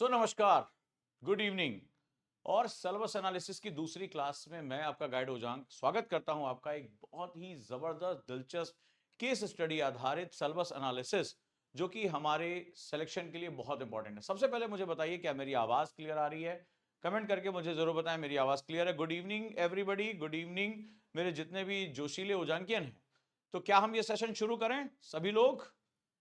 नमस्कार, good evening और syllabus analysis की दूसरी क्लास में मैं आपका गाइड ओजांग स्वागत करता हूं आपका एक बहुत ही जबरदस्त दिलचस्प केस स्टडी आधारित सिलेबस एनालिसिस जो कि हमारे सिलेक्शन के लिए बहुत इंपॉर्टेंट है। सबसे पहले मुझे बताइए क्या मेरी आवाज क्लियर आ रही है? कमेंट करके मुझे जरूर बताएं मेरी आवाज क्लियर है। Good evening everybody, good evening मेरे जितने भी जोशीले ओजांकियन हैं। तो क्या हम ये सेशन शुरू करें सभी लोग?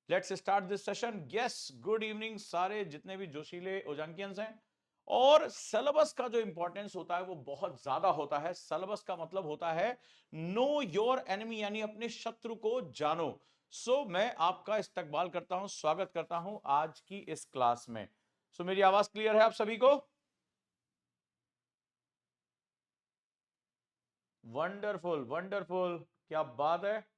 Let's start this session. Yes, good evening सारे जितने भी जोशीले ओजांकियंस हैं। और सिलेबस का जो इंपॉर्टेंस होता है वो बहुत ज्यादा होता है। सिलेबस का मतलब होता है नो योर एनिमी, यानी अपने शत्रु को जानो। मैं आपका इस्तकबाल करता हूं, स्वागत करता हूं आज की इस क्लास में। मेरी आवाज क्लियर है आप सभी को? वंडरफुल वंडरफुल, क्या बात है।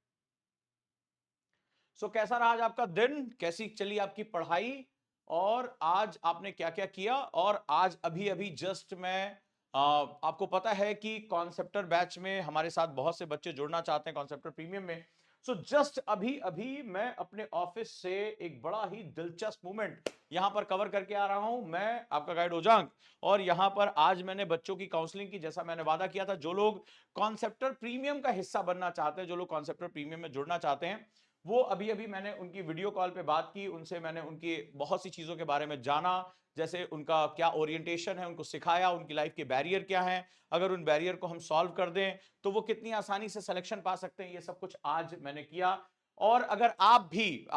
कैसा रहा आज आपका दिन? कैसी चली आपकी पढ़ाई? और आज आपने क्या क्या किया? और आज अभी अभी जस्ट मैं आपको पता है कि कॉन्सेप्टर बैच में हमारे साथ बहुत से बच्चे जुड़ना चाहते हैं कॉन्सेप्टर प्रीमियम में। जस्ट अभी अभी मैं अपने ऑफिस से एक बड़ा ही दिलचस्प मोमेंट यहां पर कवर करके आ रहा हूं। मैं आपका गाइड ओजांग, और यहां पर आज मैंने बच्चों की काउंसलिंग की, जैसा मैंने वादा किया था। जो लोग कॉन्सेप्टर प्रीमियम का हिस्सा बनना चाहते हैं, जो लोग कॉन्सेप्टर प्रीमियम में जुड़ना चाहते हैं, वो अभी अभी मैंने उनकी वीडियो कॉल पे बात की, उनसे मैंने उनकी बहुत सी चीजों के बारे में जाना, जैसे उनका क्या ओरिएंटेशन है, उनको सिखाया उनकी लाइफ के बैरियर क्या हैं, अगर उन बैरियर को हम सॉल्व कर दें तो वो कितनी आसानी से सिलेक्शन पा सकते हैं। ये सब कुछ आज मैंने किया। और अगर आप भी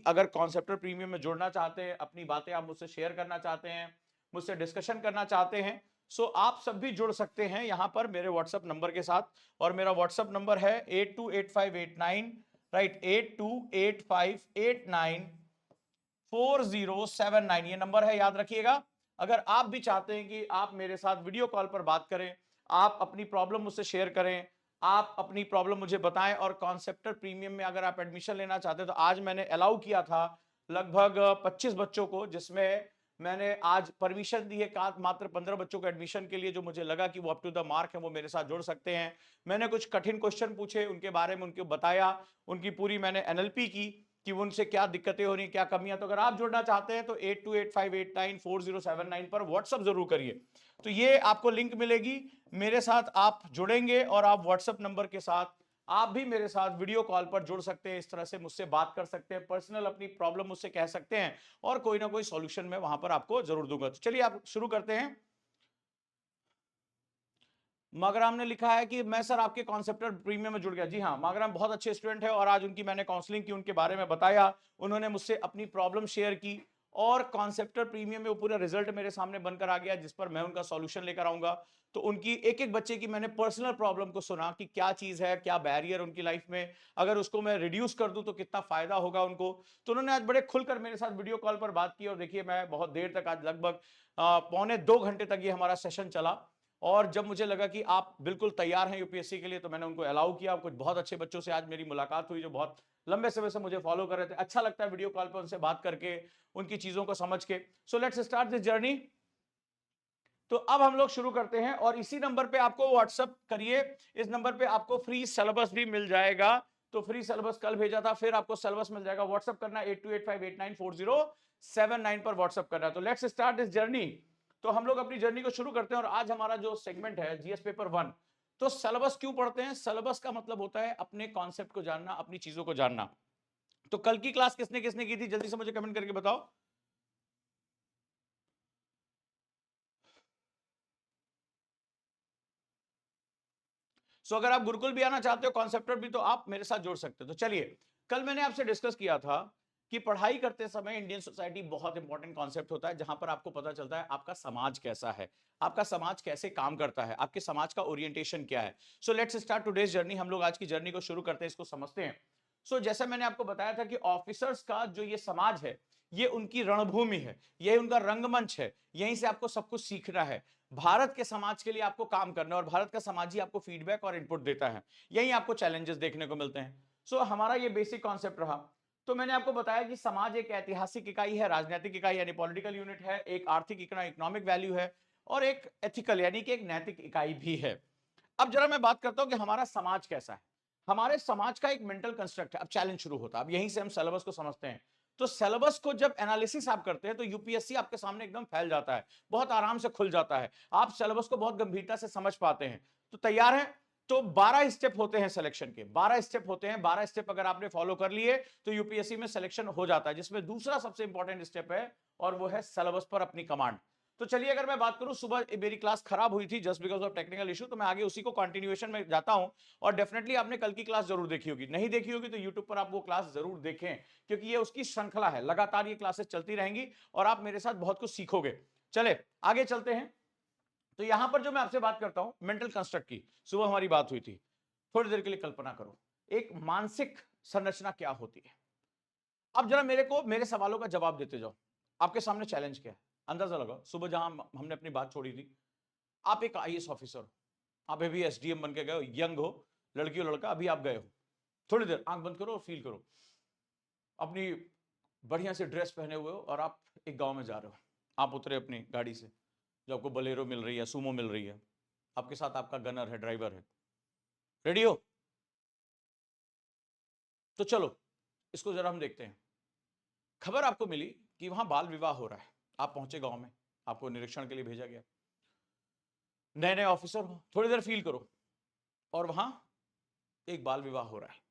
अगर कॉन्सेप्टर प्रीमियम में जुड़ना चाहते हैं, अपनी बातें आप मुझसे शेयर करना चाहते हैं, मुझसे डिस्कशन करना चाहते हैं, आप सब भी जुड़ सकते हैं यहां पर मेरे व्हाट्सएप नंबर के साथ। और मेरा व्हाट्सएप नंबर है 828589, राइट, 8285894079, ये नंबर है, याद रखिएगा। अगर आप भी चाहते हैं कि आप मेरे साथ वीडियो कॉल पर बात करें, आप अपनी प्रॉब्लम मुझसे शेयर करें, आप अपनी प्रॉब्लम मुझे बताएं, और कॉन्सेप्टर प्रीमियम में अगर आप एडमिशन लेना चाहते हैं, तो आज मैंने अलाउ किया था लगभग 25 बच्चों को, जिसमें मैंने आज परमिशन दी है मात्र 15 बच्चों को एडमिशन के लिए, जो मुझे लगा कि वो अप टू द मार्क है, वो मेरे साथ जुड़ सकते हैं। मैंने कुछ कठिन क्वेश्चन पूछे, उनके बारे में उनको बताया, उनकी पूरी मैंने एनएलपी की कि उनसे क्या दिक्कतें हो रही, क्या कमियां। तो अगर आप जुड़ना चाहते हैं तो 8285894079 पर व्हाट्सएप जरूर करिए। तो ये आपको लिंक मिलेगी, मेरे साथ आप जुड़ेंगे और आप व्हाट्सएप नंबर के साथ आप भी मेरे साथ वीडियो कॉल पर जुड़ सकते हैं, इस तरह से मुझसे बात कर सकते हैं, पर्सनल अपनी प्रॉब्लम मुझसे कह सकते हैं, और कोई ना कोई सॉल्यूशन मैं वहां पर आपको जरूर दूंगा। तो चलिए आप शुरू करते हैं। मागराम ने लिखा है कि मैं सर आपके कॉन्सेप्टर प्रीमियम में जुड़ गया। जी हाँ, मागराम बहुत अच्छे स्टूडेंट है, और आज उनकी मैंने काउंसलिंग की, उनके बारे में बताया, उन्होंने मुझसे अपनी प्रॉब्लम शेयर की, और कॉन्सेप्टर प्रीमियम में वो पूरा रिजल्ट मेरे सामने बनकर आ गया, जिस पर मैं उनका सॉल्यूशन लेकर आऊंगा। तो उनकी एक एक बच्चे की मैंने पर्सनल प्रॉब्लम को सुना कि क्या चीज है, क्या बैरियर उनकी लाइफ में, अगर उसको मैं रिड्यूस कर दूं तो कितना फायदा होगा उनको। तो उन्होंने आज बड़े खुलकर मेरे साथ वीडियो कॉल पर बात की, और देखिए मैं बहुत देर तक, आज लगभग 1.25 घंटे तक ये हमारा सेशन चला। और जब मुझे लगा कि आप बिल्कुल तैयार हैं यूपीएससी के लिए, तो मैंने उनको अलाउ किया। कुछ बहुत अच्छे बच्चों से आज मेरी मुलाकात हुई, जो बहुत लंबे समय से मुझे फॉलो कर रहे थे। अच्छा लगता है वीडियो कॉल पर उनसे बात करके, उनकी चीजों को समझ के। Let's start this journey. तो अब हम लोग शुरू करते हैं, और इसी नंबर पे आपको व्हाट्सएप करिए, इस नंबर पे आपको फ्री सिलेबस भी मिल जाएगा। तो फ्री सिलेबस कल भेजा था, फिर आपको सिलेबस मिल जाएगा। व्हाट्सएप करना 8285894079 पर व्हाट्सएप करना है। तो लेट्स स्टार्ट दिस जर्नी। तो हम लोग अपनी जर्नी को शुरू करते हैं, और आज हमारा जो सेगमेंट है जीएस पेपर 1। तो सिलेबस क्यों पढ़ते हैं? सिलेबस का मतलब होता है अपने कॉन्सेप्ट को जानना, अपनी चीजों को जानना। तो कल की क्लास किसने किसने की थी, जल्दी से मुझे कमेंट करके बताओ। अगर आप गुरुकुल भी आना चाहते हो, कॉन्सेप्टर भी, तो आप मेरे साथ जोड़ सकते हो। तो चलिए, कल मैंने आपसे डिस्कस किया था कि पढ़ाई करते समय इंडियन सोसाइटी बहुत इंपॉर्टेंट कॉन्सेप्ट होता है, जहां पर आपको पता चलता है आपका समाज कैसा है, आपका समाज कैसे काम करता है, आपके समाज का ओरिएंटेशन क्या है। Let's start today's journey. हम लोग आज की जर्नी को शुरू करते हैं, इसको समझते हैं। जैसा मैंने आपको बताया था कि ऑफिसर्स का जो ये समाज है, ये उनकी रणभूमि है, ये उनका रंगमंच है, यहीं से आपको सब कुछ सीखना है। भारत के समाज के लिए आपको काम करना है, और भारत का समाज ही आपको फीडबैक और इनपुट देता है, यही आपको चैलेंजेस देखने को मिलते हैं। हमारा ये बेसिक कॉन्सेप्ट रहा। तो मैंने आपको बताया कि समाज एक ऐतिहासिक इकाई है, राजनीतिक इकाई यानी पॉलिटिकल यूनिट है, एक आर्थिक इकोनॉमिक वैल्यू है, और एक एथिकल यानी कि एक नैतिक इकाई भी है। अब जरा मैं बात करता हूं कि हमारा समाज कैसा है। हमारे समाज का एक मेंटल कंस्ट्रक्ट है। अब चैलेंज शुरू होता है, अब यहीं से हम सिलेबस को समझते हैं। तो सिलेबस को जब एनालिसिस आप करते हैं तो यूपीएससी आपके सामने एकदम फैल जाता है, बहुत आराम से खुल जाता है, आप सिलेबस को बहुत गंभीरता से समझ पाते हैं। तो तैयार हैं? तो 12 स्टेप होते हैं सिलेक्शन के, 12 स्टेप होते हैं। 12 स्टेप अगर आपने फॉलो कर लिए तो यूपीएससी में सिलेक्शन हो जाता है, जिसमें दूसरा सबसे इंपॉर्टेंट स्टेप है और वो है सिलेबस पर अपनी कमांड। तो चलिए, अगर मैं बात करूं, सुबह मेरी क्लास खराब हुई थी just because of technical issue, तो मैं आगे उसी को कंटिन्यूएशन में जाता हूं। और डेफिनेटली आपने कल की क्लास जरूर देखी होगी, नहीं देखी होगी तो यूट्यूब पर आप वो क्लास जरूर देखें, क्योंकि ये उसकी श्रृंखला है, लगातार ये क्लासेस चलती रहेंगी और आप मेरे साथ बहुत कुछ सीखोगे। चले आगे चलते हैं। तो यहां पर जो मैं आपसे बात करता हूं मेंटल कंस्ट्रक्ट की, सुबह हमारी बात हुई थी। थोड़ी देर के लिए कल्पना करो एक मानसिक संरचना क्या होती है। अब जरा मेरे सवालों का जवाब देते जाओ। आपके सामने चैलेंज क्या है, अंदाजा लगाओ। सुबह जहां हमने अपनी बात छोड़ी थी, आप एक आईएएस ऑफिसर हो, आप अभी एसडीएम बन के गए हो, यंग हो, लड़की हो लड़का, अभी आप गए हो। थोड़ी देर आंख बंद करो और फील करो, अपनी बढ़िया से ड्रेस पहने हुए हो और आप एक गांव में जा रहे हो। आप उतरे अपनी गाड़ी से, जो आपको बलेरो मिल रही है, सुमो मिल रही है, आपके साथ आपका गनर है, ड्राइवर है। रेडी हो? तो चलो इसको जरा हम देखते हैं। खबर आपको मिली कि वहां बाल विवाह हो रहा है। आप पहुंचे गांव में, आपको निरीक्षण के लिए भेजा गया। नए नए ऑफिसर हो, थोड़ी देर फील करो, और वहां एक बाल विवाह हो रहा है।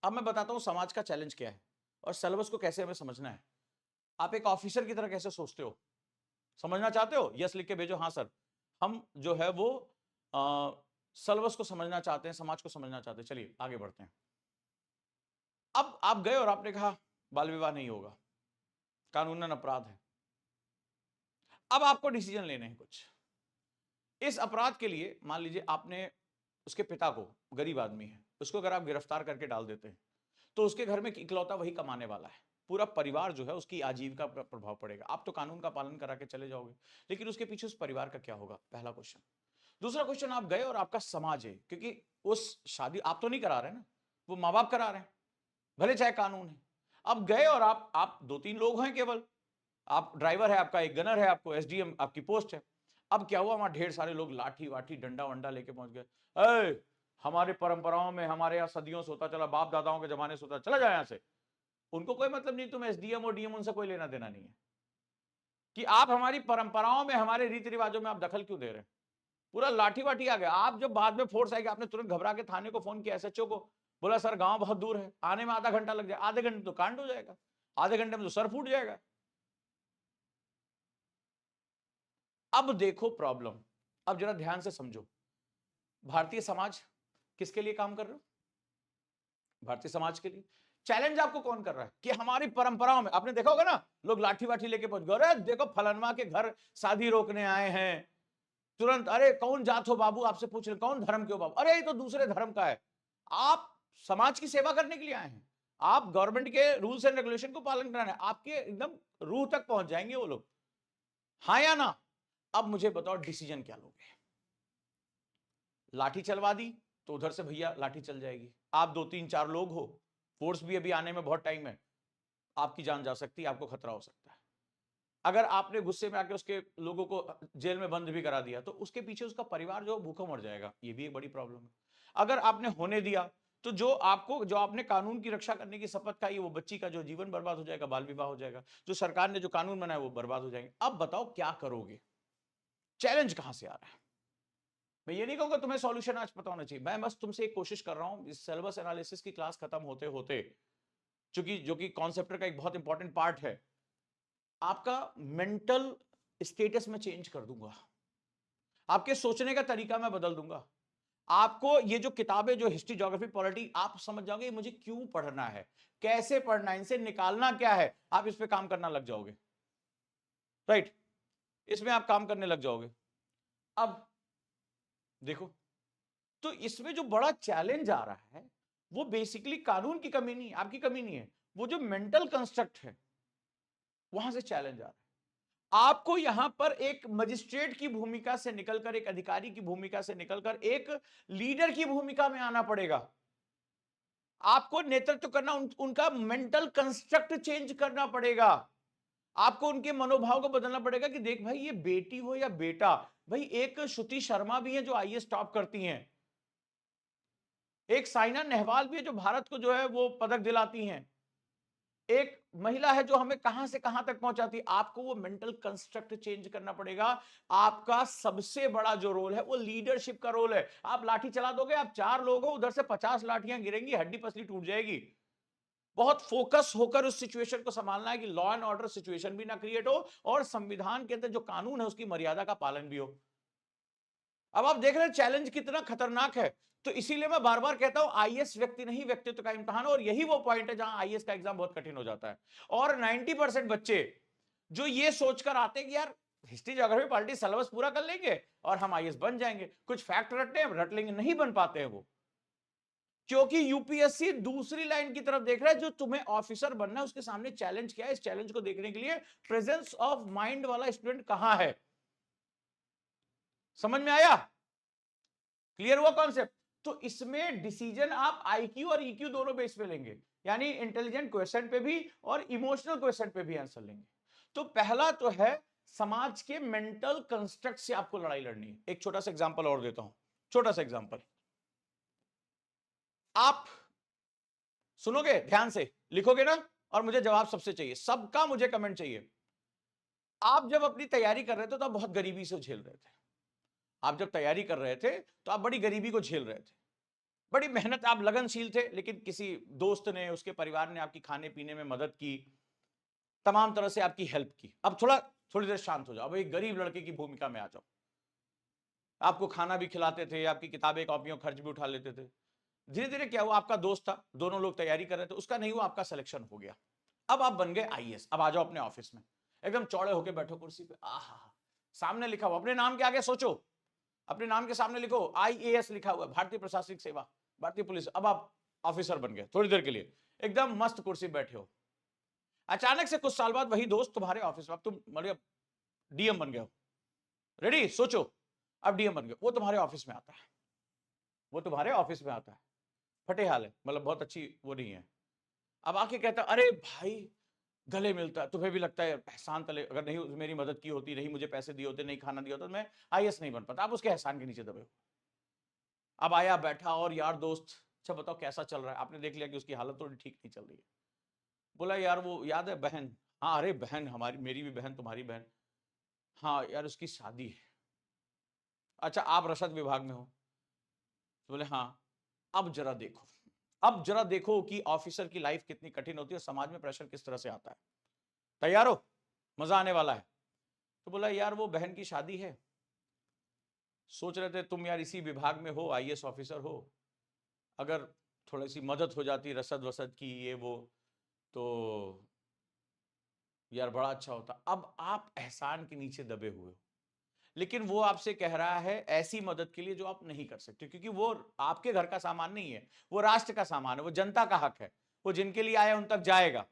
अब मैं बताता हूं समाज का चैलेंज क्या है और सिलेबस को कैसे हमें समझना है। आप एक ऑफिसर की तरह कैसे सोचते हो, समझना चाहते हो? यस लिख के भेजो, हाँ सर, हम जो है वो सिलेबस को समझना चाहते हैं, समाज को समझना चाहते हैं। चलिए आगे बढ़ते हैं। अब आप गए और आपने कहा बाल विवाह नहीं होगा, कानूनन अपराध है। अब आपको डिसीजन लेने हैं कुछ। इस अपराध के लिए मान लीजिए आपने उसके पिता को, गरीब आदमी है, उसको अगर आप गिरफ्तार करके डाल देते हैं तो उसके घर में इकलौता वही कमाने वाला है, पूरा परिवार जो है उसकी आजीविका पर प्रभाव पड़ेगा। आप तो कानून का पालन करा के चले जाओगे, लेकिन उसके पीछे उस परिवार का क्या होगा? पहला क्वेश्चन। दूसरा क्वेश्चन, आप गए और आपका समाज है, क्योंकि उस शादी आप तो नहीं करा रहे ना, वो माँ बाप करा रहे हैं, भले चाहे कानून है। अब गए और आप दो तीन लोग हैं केवल, आप ड्राइवर है आपका, एक गनर है, आपको एसडीएम आपकी पोस्ट है। अब क्या हुआ, वहां ढेर सारे लोग लाठी वाठी डंडा वंडा लेके पहुंच गए। हमारे परंपराओं में, हमारे यहाँ सदियों से होता चला, बाप दादाओं के जमाने से होता चला जाए यहाँ से। उनको कोई मतलब नहीं, तुम एसडीएम और डीएम, उनसे कोई लेना देना नहीं है कि आप हमारी परंपराओं में, हमारे रीति रिवाजों में आप दखल क्यों दे रहे हैं। पूरा लाठी वाठी आ गया। आप जब बाद में फोर्स आएगी, आपने तुरंत घबरा के थाने को फोन किया, एसएचओ को, बोला सर गांव बहुत दूर है, आने में आधा घंटा लग जाए। आधे घंटे तो कांड हो जाएगा, आधे घंटे में तो सर फूट जाएगा। अब देखो प्रॉब्लम, अब जरा ध्यान से समझो। भारतीय समाज किसके लिए काम कर रहे हो? भारतीय समाज के लिए। चैलेंज आपको कौन कर रहा है कि हमारी परंपराओं में, आपने देखा होगा ना, लोग लाठी वाठी लेके पहुंच गए, अरे देखो फलनवा के घर शादी रोकने आए हैं। तुरंत, अरे कौन जात हो बाबू, आपसे पूछ रहे कौन धर्म के हो बाबू, अरे ये तो दूसरे धर्म का है। आप समाज की सेवा करने के लिए आए हैं, आप गवर्नमेंट के रूल्स एंड रेगुलेशन को पालन कराना है, आपके एकदम रूह तक पहुंच जाएंगे वो लोग, हाँ या ना? अब मुझे बताओ डिसीजन क्या लोगे? लाठी चलवा दी तो उधर से भैया लाठी चल जाएगी। आप दो तीन चार लोग हो, फोर्स भी अभी आने में बहुत टाइम है, आपकी जान जा सकती है, आपको खतरा हो सकता है। अगर आपने गुस्से में आके उसके लोगों को जेल में बंद भी करा दिया तो उसके पीछे उसका परिवार जो भूखा मर जाएगा, ये भी एक बड़ी प्रॉब्लम है। अगर आपने होने दिया तो जो आपने कानून की रक्षा करने की शपथ खाई, वो बच्ची का जो जीवन बर्बाद हो जाएगा, बाल विवाह हो जाएगा, जो सरकार ने जो कानून बनाया वो बर्बाद हो जाएंगे। अब बताओ क्या करोगे? चैलेंज कहां से आ रहा है? मैं ये नहीं कहूंगा तुम्हें सॉल्यूशन आज पता होना चाहिए, मैं बस तुमसे एक कोशिश कर रहा हूं, इस सिलेबस एनालिसिस की क्लास खत्म होते होते, चूंकि जो कि कॉन्सेप्टर का एक बहुत इंपॉर्टेंट पार्ट है, आपका मेंटल स्टेटस में चेंज कर दूंगा, आपके सोचने का तरीका मैं बदल दूंगा। आपको ये जो किताबें, जो हिस्ट्री, ज्योग्राफी, पॉलिटी, आप समझ जाओगे मुझे क्यों पढ़ना है, कैसे पढ़ना है, इनसे निकालना क्या है, आप इस पे काम करना लग जाओगे। राइट, इसमें आप काम करने लग जाओगे। अब देखो, तो इसमें जो बड़ा चैलेंज आ रहा है वो बेसिकली कानून की कमी नहीं, आपकी कमी नहीं है, वो जो मेंटल कंस्ट्रक्ट है वहां से चैलेंज आ रहा है। आपको यहां पर एक मजिस्ट्रेट की भूमिका से निकलकर, एक अधिकारी की भूमिका से निकलकर एक लीडर की भूमिका में आना पड़ेगा। आपको नेतृत्व करना, उनका मेंटल कंस्ट्रक्ट चेंज करना पड़ेगा। आपको उनके मनोभाव को बदलना पड़ेगा कि देख भाई, ये बेटी हो या बेटा, भाई एक श्रुति शर्मा भी है जो आईएएस टॉप करती हैं, एक साइना नेहवाल भी है जो भारत को जो है वो पदक दिलाती हैं, एक महिला है जो हमें कहां से कहां तक पहुंचाती है। आपको वो मेंटल कंस्ट्रक्ट चेंज करना पड़ेगा। आपका सबसे बड़ा जो रोल है वो लीडरशिप का रोल है। आप लाठी चला दोगे, आप 4 लोग हो, उधर से 50 लाठियां गिरेंगी, हड्डी पसली टूट जाएगी। बहुत फोकस होकर उस सिचुएशन को संभालना है कि लॉ एंड ऑर्डर सिचुएशन भी ना क्रिएट हो और संविधान के अंदर जो कानून है उसकी मर्यादा का पालन भी हो। अब आप देख रहे हैं चैलेंज कितना खतरनाक है। तो इसीलिए मैं बार बार कहता हूं आईएएस व्यक्ति नहीं व्यक्तित्व का इम्तिहान है, और यही वो पॉइंट है जहां आईएएस का एग्जाम बहुत कठिन हो जाता है। और 90% बच्चे जो ये सोचकर आते हैं कि यार हिस्ट्री ज्योग्राफी पॉलिटिक्स सिलेबस पूरा कर लेंगे और हम आईएएस बन जाएंगे, कुछ फैक्ट रटते हैं रट लेंगे, नहीं बन पाते हैं वो। क्योंकि यूपीएससी दूसरी लाइन की तरफ देख रहा है, जो तुम्हें ऑफिसर बनना है उसके सामने चैलेंज क्या है, इस चैलेंज को देखने के लिए प्रेजेंस ऑफ माइंड वाला स्टूडेंट कहां है। समझ में आया? क्लियर हुआ कॉन्सेप्ट? तो इसमें डिसीजन आप आईक्यू और ईक्यू दोनों बेस पे लेंगे, यानी इंटेलिजेंट क्वेश्चन पे भी और इमोशनल क्वेश्चन पे भी आंसर लेंगे। तो पहला तो है समाज के मेंटल कंस्ट्रक्ट से आपको लड़ाई लड़नी है। एक छोटा सा एग्जांपल और देता हूं, छोटा सा एग्जांपल आप सुनोगे ध्यान से, लिखोगे ना, और मुझे जवाब सबसे चाहिए, सबका मुझे कमेंट चाहिए। आप जब अपनी तैयारी कर रहे थे तो आप बहुत गरीबी से झेल रहे थे। आप जब तैयारी कर रहे थे तो आप बड़ी गरीबी को झेल रहे थे, बड़ी मेहनत, आप लगनशील थे, लेकिन किसी दोस्त ने, उसके परिवार ने आपकी खाने पीने में मदद की, तमाम तरह से आपकी हेल्प की। अब थोड़ी देर शांत हो जाओ, अब एक गरीब लड़के की भूमिका में आ जाओ। आपको खाना भी खिलाते थे, आपकी किताबें कॉपियों खर्च भी उठा लेते थे। धीरे धीरे क्या हुआ, आपका दोस्त था, दोनों लोग तैयारी कर रहे थे, उसका नहीं हुआ, आपका सिलेक्शन हो गया। अब आप बन गए आईएएस। अब आ जाओ अपने ऑफिस में, एकदम चौड़े होके बैठो कुर्सी पे, आहा, सामने लिखा हुआ, अपने नाम के आगे सोचो, अपने नाम के सामने लिखो आईएएस लिखा हुआ है, भारतीय प्रशासनिक सेवा, भारतीय पुलिस। अब आप ऑफिसर बन गए थोड़ी देर के लिए, एकदम मस्त कुर्सी बैठे हो। अचानक से कुछ साल बाद वही दोस्त तुम्हारे ऑफिस में, अब तुम मतलब डीएम बन गए हो। रेडी, सोचो, अब डीएम बन गए, वो तुम्हारे ऑफिस में आता है, वो तुम्हारे ऑफिस में आता है, फटे हाल है, मतलब बहुत अच्छी वो नहीं है। अब आके कहता है, अरे भाई, गले मिलता है, तुम्हें भी लगता है एहसान तले, अगर नहीं मेरी मदद की होती, नहीं मुझे पैसे दिए होते, नहीं खाना दिया होता, तो मैं आईएएस नहीं बन पाता। आप उसके एहसान के नीचे दबे हो। अब आया बैठा, और यार दोस्त, अच्छा बताओ कैसा चल रहा है? आपने देख लिया कि उसकी हालत थोड़ी ठीक नहीं चल रही है। बोला यार वो याद है बहन, हाँ अरे बहन हमारी, मेरी भी बहन, तुम्हारी बहन, हाँ यार उसकी शादी है। अच्छा आप रसद विभाग में हो? तो बोले हाँ। अब जरा देखो, अब जरा देखो कि ऑफिसर की लाइफ कितनी कठिन होती है और समाज में प्रेशर किस तरह से आता है। तैयार हो? मजा आने वाला है। तो बोला यार वो बहन की शादी है, सोच रहे थे तुम यार इसी विभाग में हो, आईएएस ऑफिसर हो, अगर थोड़ी सी मदद हो जाती रसद वसद की ये वो, तो यार बड़ा अच्छा होता। अब आप एहसान के नीचे दबे हुए हो, लेकिन वो आपसे कह रहा है ऐसी मदद के लिए जो आप नहीं कर सकते, क्योंकि वो आपके घर का सामान नहीं है, वो राष्ट्र का सामान है, वो जनता का हक है, वो जिनके लिए आया उन तक जाएगा।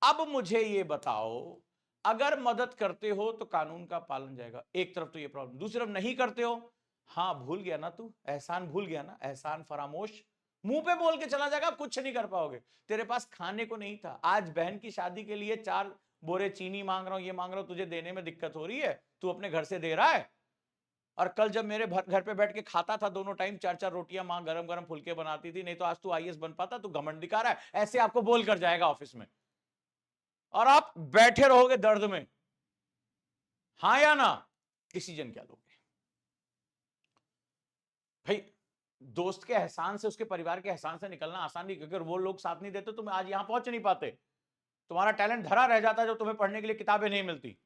अब मुझे ये बताओ, अगर मदद करते हो तो कानून का पालन जाएगा, एक तरफ तो ये प्रॉब्लम, दूसरी तरफ नहीं करते हो, हाँ भूल गया ना तू, एहसान भूल गया ना, एहसान फरामोश, मुंह पे बोल के चला जाएगा, कुछ नहीं कर पाओगे। तेरे पास खाने को नहीं था, आज बहन की शादी के लिए 4 बोरे चीनी मांग रहा हूं, ये मांग रहा हूं, तुझे देने में दिक्कत हो रही है, तू अपने घर से दे रहा है। और कल जब मेरे घर पे बैठ के खाता था दोनों टाइम, 4-4 रोटियां मां गरम गरम फुलके बनाती थी, नहीं तो आज तू आईएएस बन पाता, तू घमंड दिखा रहा है, ऐसे आपको बोल कर जाएगा ऑफिस में, और आप बैठे रहोगे दर्द में। हाँ या ना? डिसीजन क्या लोगे भाई? दोस्त के एहसान से, उसके परिवार के एहसान से निकलना आसान नहीं, क्योंकि अगर वो लोग साथ नहीं देते तुम आज यहां पहुंच नहीं पाते, तुम्हारा टैलेंट धरा रह जाता जो तुम्हें पढ़ने के लिए किताबें नहीं मिलती।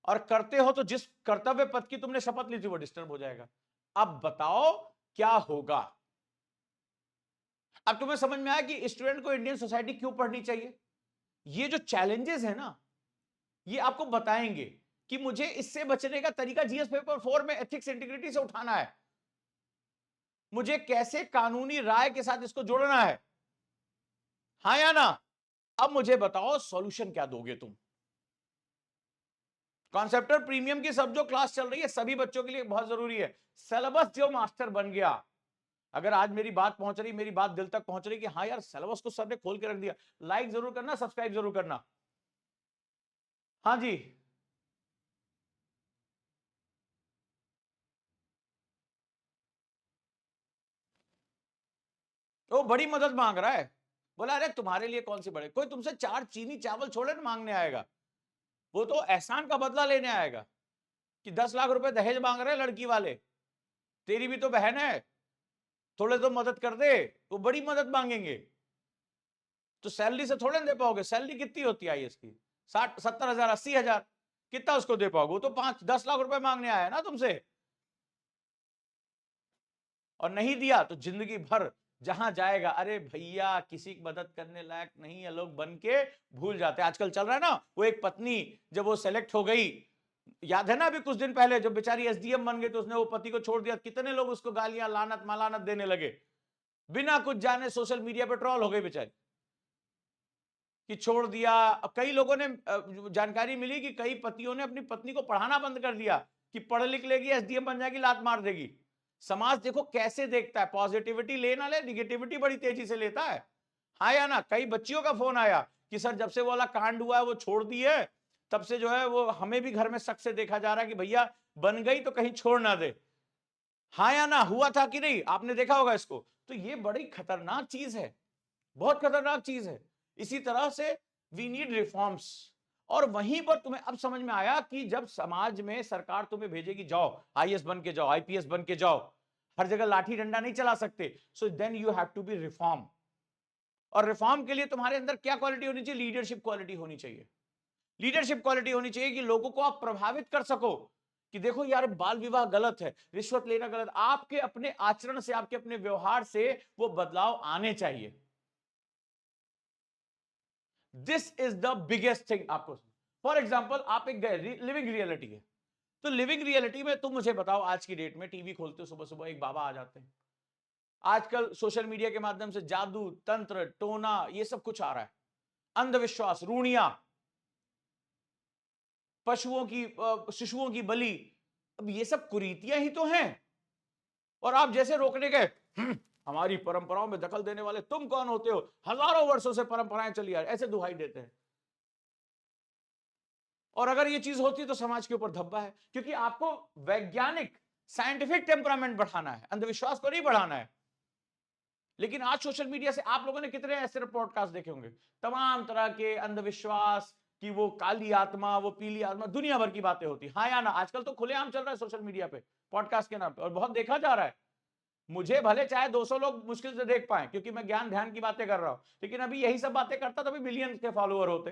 और करते हो तो जिस कर्तव्य पथ की तुमने शपथ ली थी वो डिस्टर्ब हो जाएगा। अब बताओ क्या होगा? अब तुम्हें समझ में आया कि स्टूडेंट को इंडियन सोसाइटी क्यों पढ़नी चाहिए। ये जो चैलेंजेस है ना, ये आपको बताएंगे कि मुझे इससे बचने का तरीका जीएस पेपर 4 में एथिक्स इंटीग्रिटी से उठाना है, मुझे कैसे कानूनी राय के साथ इसको जोड़ना है। हाँ या ना? अब मुझे बताओ सॉल्यूशन क्या दोगे तुम? कॉन्सेप्टर प्रीमियम की सब जो क्लास चल रही है सभी बच्चों के लिए बहुत जरूरी है। सिलेबस जो मास्टर बन गया, अगर आज मेरी बात पहुंच रही, मेरी बात दिल तक पहुंच रही कि हाँ यार सिलेबस को सर ने खोल के रख दिया, लाइक जरूर करना, सब्सक्राइब जरूर करना। हाँ जी, वो बड़ी मदद मांग रहा है। बोला अरे तुम्हारे लिए कौन सी बड़े, कोई तुमसे 4 चीनी चावल छोड़े ना मांगने आएगा, वो तो एहसान का बदला लेने आएगा कि 10 लाख रुपए दहेज मांग रहे हैं लड़की वाले, तेरी भी तो बहन है, थोड़े तो मदद कर दे, वो बड़ी मदद मांगेंगे। तो सैलरी से थोड़े ना दे पाओगे, सैलरी कितनी होती है आईएएस की, 60-70 हजार 80 हजार, कितना उसको दे पाओगे, वो तो 5-10 लाख रुपए मांगने आया ना तुमसे, और नहीं दिया तो जिंदगी भर जहां जाएगा, अरे भैया किसी की मदद करने लायक नहीं है, लोग बन के भूल जाते हैं। आजकल चल रहा है ना, वो एक पत्नी जब वो सेलेक्ट हो गई, याद है ना अभी कुछ दिन पहले जब बेचारी एसडीएम बन गई तो उसने वो पति को छोड़ दिया, कितने लोग उसको गालियां लानत मालानत देने लगे, बिना कुछ जाने सोशल मीडिया पर ट्रोल हो गई बेचारी कि छोड़ दिया। अब कई लोगों ने जानकारी मिली कि कई पतियों ने अपनी पत्नी को पढ़ाना बंद कर दिया कि पढ़ लिख लेगी एसडीएम बन जाएगी लात मार देगी। समाज देखो कैसे देखता है, पॉजिटिविटी ले ना ले, निगेटिविटी बड़ी तेजी से लेता है। हाँ या ना, कई बच्चियों का फोन आया कि सर जब से वो वाला कांड हुआ है वो छोड़ दी है, तब से जो है वो हमें भी घर में शक से देखा जा रहा है कि भैया बन गई तो कहीं छोड़ ना दे। हाँ या ना, हुआ था कि नहीं, आपने देखा होगा इसको। तो ये बड़ी खतरनाक चीज है, बहुत खतरनाक चीज है। इसी तरह से वी नीड रिफॉर्म्स। और वहीं पर तुम्हें अब समझ में आया कि जब समाज में सरकार तुम्हें भेजेगी जाओ आईएएस बन के जाओ, आईपीएस बन के जाओ, हर जगह लाठी डंडा नहीं चला सकते, so then you have to be reform. और रिफॉर्म के लिए तुम्हारे अंदर क्या क्वालिटी होनी चाहिए, लीडरशिप क्वालिटी होनी चाहिए। लीडरशिप क्वालिटी होनी चाहिए कि लोगों को आप प्रभावित कर सको कि देखो यार बाल विवाह गलत है, रिश्वत लेना गलत, आपके अपने आचरण से, आपके अपने व्यवहार से वो बदलाव आने चाहिए। This is the biggest thing. आपको फॉर एग्जाम्पल आप एक लिविंग रियलिटी है, तो लिविंग रियलिटी में तुम मुझे बताओ, आज की डेट में टीवी खोलते हो सुबह सुबह एक बाबा आ जाते हैं, आजकल सोशल मीडिया के माध्यम से जादू तंत्र टोना ये सब कुछ आ रहा है, अंधविश्वास रूढ़ियां, पशुओं की शिशुओं की बलि, अब ये सब कुरीतियां ही तो हैं। और आप जैसे रोकने गए, हमारी परंपराओं में दखल देने वाले तुम कौन होते हो, हजारों वर्षों से परंपराएं चली आ रही, ऐसे दुहाई देते हैं। और अगर ये चीज होती तो समाज के ऊपर धब्बा है, क्योंकि आपको वैज्ञानिक साइंटिफिक टेम्परामेंट बढ़ाना है, अंधविश्वास को नहीं बढ़ाना है। लेकिन आज सोशल मीडिया से आप लोगों ने कितने ऐसे पॉडकास्ट देखे होंगे, तमाम तरह के अंधविश्वास कि वो काली आत्मा, वो पीली आत्मा, दुनिया भर की बातें होती। हाँ या ना, आजकल तो खुलेआम चल रहा है सोशल मीडिया पे पॉडकास्ट के नाम पे, और बहुत देखा जा रहा है। मुझे भले चाहे 200 लोग मुश्किल से देख पाए क्योंकि मैं ज्ञान ध्यान की बातें कर रहा हूं, लेकिन अभी यही सब बातें करता तो अभी मिलियंस के फॉलोअर होते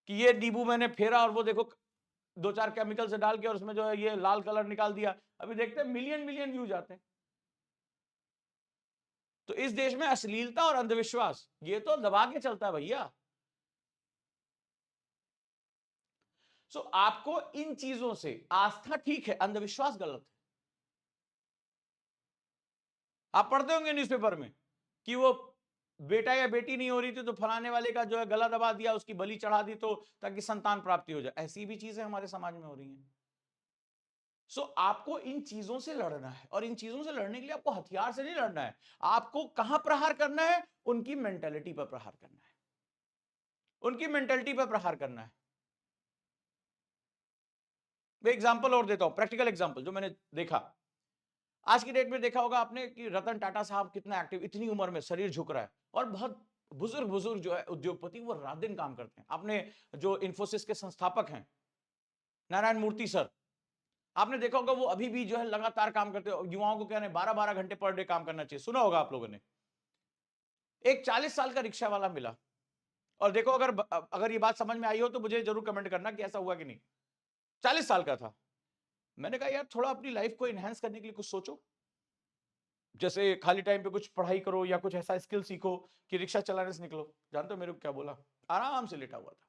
कि ये नींबू मैंने फेरा और वो देखो 2-4 केमिकल से डाल के और उसमें जो है ये लाल कलर निकाल दिया, अभी देखते हैं मिलियन मिलियन व्यूज आते हैं। तो इस देश में अश्लीलता और अंधविश्वास ये तो दबा के चलता है भैया। सो आपको इन चीजों से, आस्था ठीक है, अंधविश्वास गलत है। आप पढ़ते होंगे न्यूज़पेपर में कि वो बेटा या बेटी नहीं हो रही थी तो फलाने वाले का जो है गला दबा दिया, उसकी बलि चढ़ा दी तो ताकि संतान प्राप्ति हो जाए। ऐसी भी चीजें हमारे समाज में हो रही हैं। सो आपको इन चीजों से लड़ना है, और इन चीजों से लड़ने के लिए आपको हथियार से नहीं लड़ना है। आपको कहां प्रहार करना है, उनकी मेंटेलिटी पर प्रहार करना है, उनकी मेंटेलिटी पर प्रहार करना है। मैं एग्जांपल और देता हूं, प्रैक्टिकल एग्जांपल जो मैंने देखा। आज की डेट में देखा होगा आपने कि रतन टाटा साहब कितना एक्टिव, इतनी उम्र में शरीर झुक रहा है, और बहुत बुजुर्ग बुजुर्ग जो है उद्योगपति वो रात दिन काम करते हैं। आपने जो इन्फोसिस के संस्थापक हैं नारायण मूर्ति सर, आपने देखा होगा वो अभी भी जो है लगातार काम करते हैं। युवाओं को क्या है 12-12 घंटे पर डे काम करना चाहिए, सुना होगा आप लोगों ने। एक 40 साल का रिक्शा वाला मिला, और देखो अगर ये बात समझ में आई हो तो मुझे जरूर कमेंट करना कि ऐसा हुआ कि नहीं। 40 साल का था। मैंने कहा यार थोड़ा अपनी लाइफ को एनहांस करने के लिए कुछ सोचो, जैसे खाली टाइम पे कुछ पढ़ाई करो या कुछ ऐसा स्किल सीखो कि रिक्शा चलाने से निकलो। जानते हो मेरे को क्या बोला? आराम से लेटा हुआ था।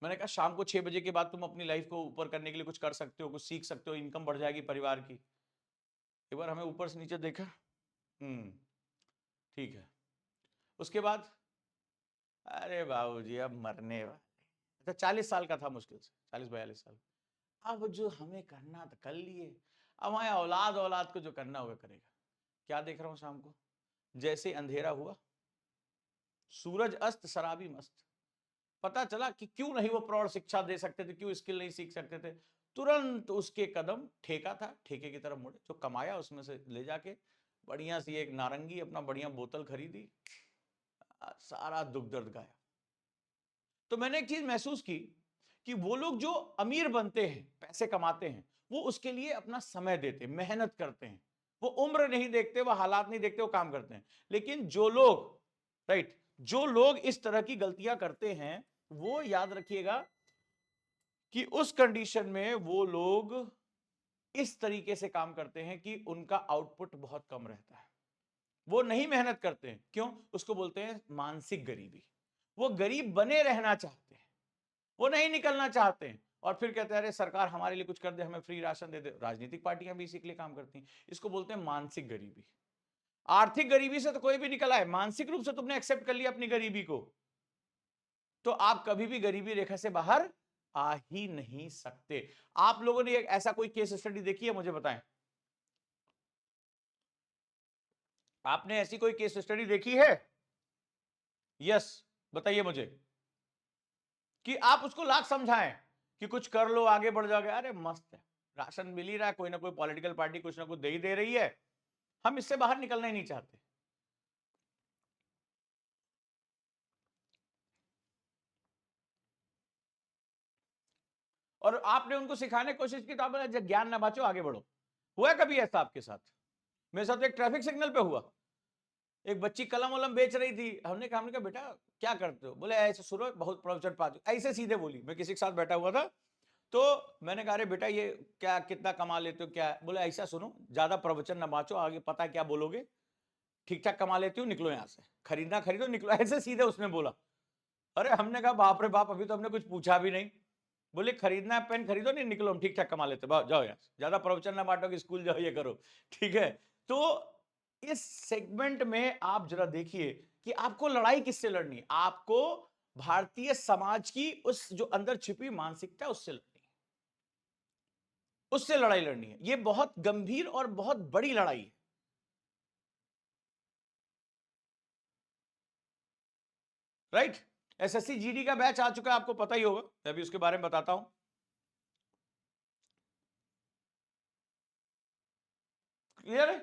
मैंने कहा शाम को 6 बजे के बाद तुम अपनी लाइफ को ऊपर करने के लिए कुछ कर सकते हो, कुछ सीख सकते हो, इनकम बढ़ जाएगी परिवार की। एक बार हमें ऊपर से नीचे देखा, ठीक है। उसके बाद अरे बाबूजी अब मरने वाले। अच्छा 40 साल का था मुश्किल से, 40-42 साल। अब जो हमें करना था कर लिए, अब हमारे औलाद औलाद को जो करना होगा करेगा। क्या देख रहा हूं शाम को, जैसे अंधेरा हुआ, सूरज अस्त शराबी मस्त, पता चला कि क्यों नहीं वो प्रौढ़ शिक्षा दे सकते थे, क्यों स्किल नहीं सीख सकते थे। तुरंत उसके कदम ठेका था, ठेके की तरफ मुड़े, जो कमाया उसमें से ले जाके बढ़िया सी एक नारंगी अपना बढ़िया बोतल खरीदी, सारा दुख दर्द गाया। तो मैंने एक चीज महसूस की कि वो लोग जो अमीर बनते हैं, पैसे कमाते हैं, वो उसके लिए अपना समय देते हैं, मेहनत करते हैं, वो उम्र नहीं देखते, वो हालात नहीं देखते, वो काम करते हैं। लेकिन जो लोग, राइट, जो लोग इस तरह की गलतियां करते हैं, वो याद रखिएगा कि उस कंडीशन में वो लोग इस तरीके से काम करते हैं कि उनका आउटपुट बहुत कम रहता है। वो नहीं मेहनत करते हैं, क्यों? उसको बोलते हैं मानसिक गरीबी। वो गरीब बने रहना चाहते हैं, वो नहीं निकलना चाहते हैं, और फिर कहते हैं अरे सरकार हमारे लिए कुछ कर दे, हमें फ्री राशन दे दे। राजनीतिक पार्टियां भी इसी के लिए काम करती हैं। इसको बोलते हैं मानसिक गरीबी। आर्थिक गरीबी से तो कोई भी निकला है, मानसिक रूप से तुमने एक्सेप्ट कर लिया अपनी गरीबी को, तो आप कभी भी गरीबी रेखा से बाहर आ ही नहीं सकते। आप लोगों ने ऐसा कोई केस स्टडी देखी है? मुझे बताएं, आपने ऐसी कोई केस स्टडी देखी है? यस, बताइए मुझे, कि आप उसको लाख समझाएं कि कुछ कर लो, आगे बढ़ जाओगे। अरे मस्त है, राशन मिल ही रहा है, कोई ना कोई पॉलिटिकल पार्टी कुछ ना कुछ दे ही दे रही है, हम इससे बाहर निकलना ही नहीं चाहते। और आपने उनको सिखाने की कोशिश की तो आप बोले ज्ञान ना बांचो, आगे बढ़ो। हुआ है कभी ऐसा आपके साथ? मेरे साथ तो एक ट्रैफिक सिग्नल पे हुआ, एक बच्ची कलम वलम बेच रही थी। हमने कहा बेटा क्या करते हो? बोले ऐसे सुनो, बहुत प्रवचन पा, ऐसे सीधे बोली। मैं किसी के साथ बैठा हुआ था, तो मैंने कहा अरे बेटा ये क्या, कितना कमा लेते हो क्या? बोले ऐसा सुनो, ज्यादा प्रवचन ना बांचो, आगे पता क्या बोलोगे, ठीक ठाक कमा लेती हूँ, निकलो यहाँ से, खरीदना खरीदो, निकलो, ऐसे सीधे उसने बोला। अरे हमने कहा बाप रे बाप, अभी तो हमने कुछ पूछा भी नहीं। बोले खरीदना है पेन खरीदो, नहीं निकलो, हम ठीक ठाक कमा लेते, जाओ यहाँ से, ज्यादा प्रवचन ना बांटो कि स्कूल जाओ, ये करो, ठीक है? तो इस सेगमेंट में आप जरा देखिए कि आपको लड़ाई किससे लड़नी है। आपको भारतीय समाज की उस जो अंदर छिपी मानसिकता, उससे लड़नी है, उससे लड़ाई लड़नी है। ये बहुत गंभीर और बहुत बड़ी लड़ाई है, राइट? एसएससी जीडी का बैच आ चुका है, आपको पता ही होगा, मैं भी उसके बारे में बताता हूं। क्लियर है?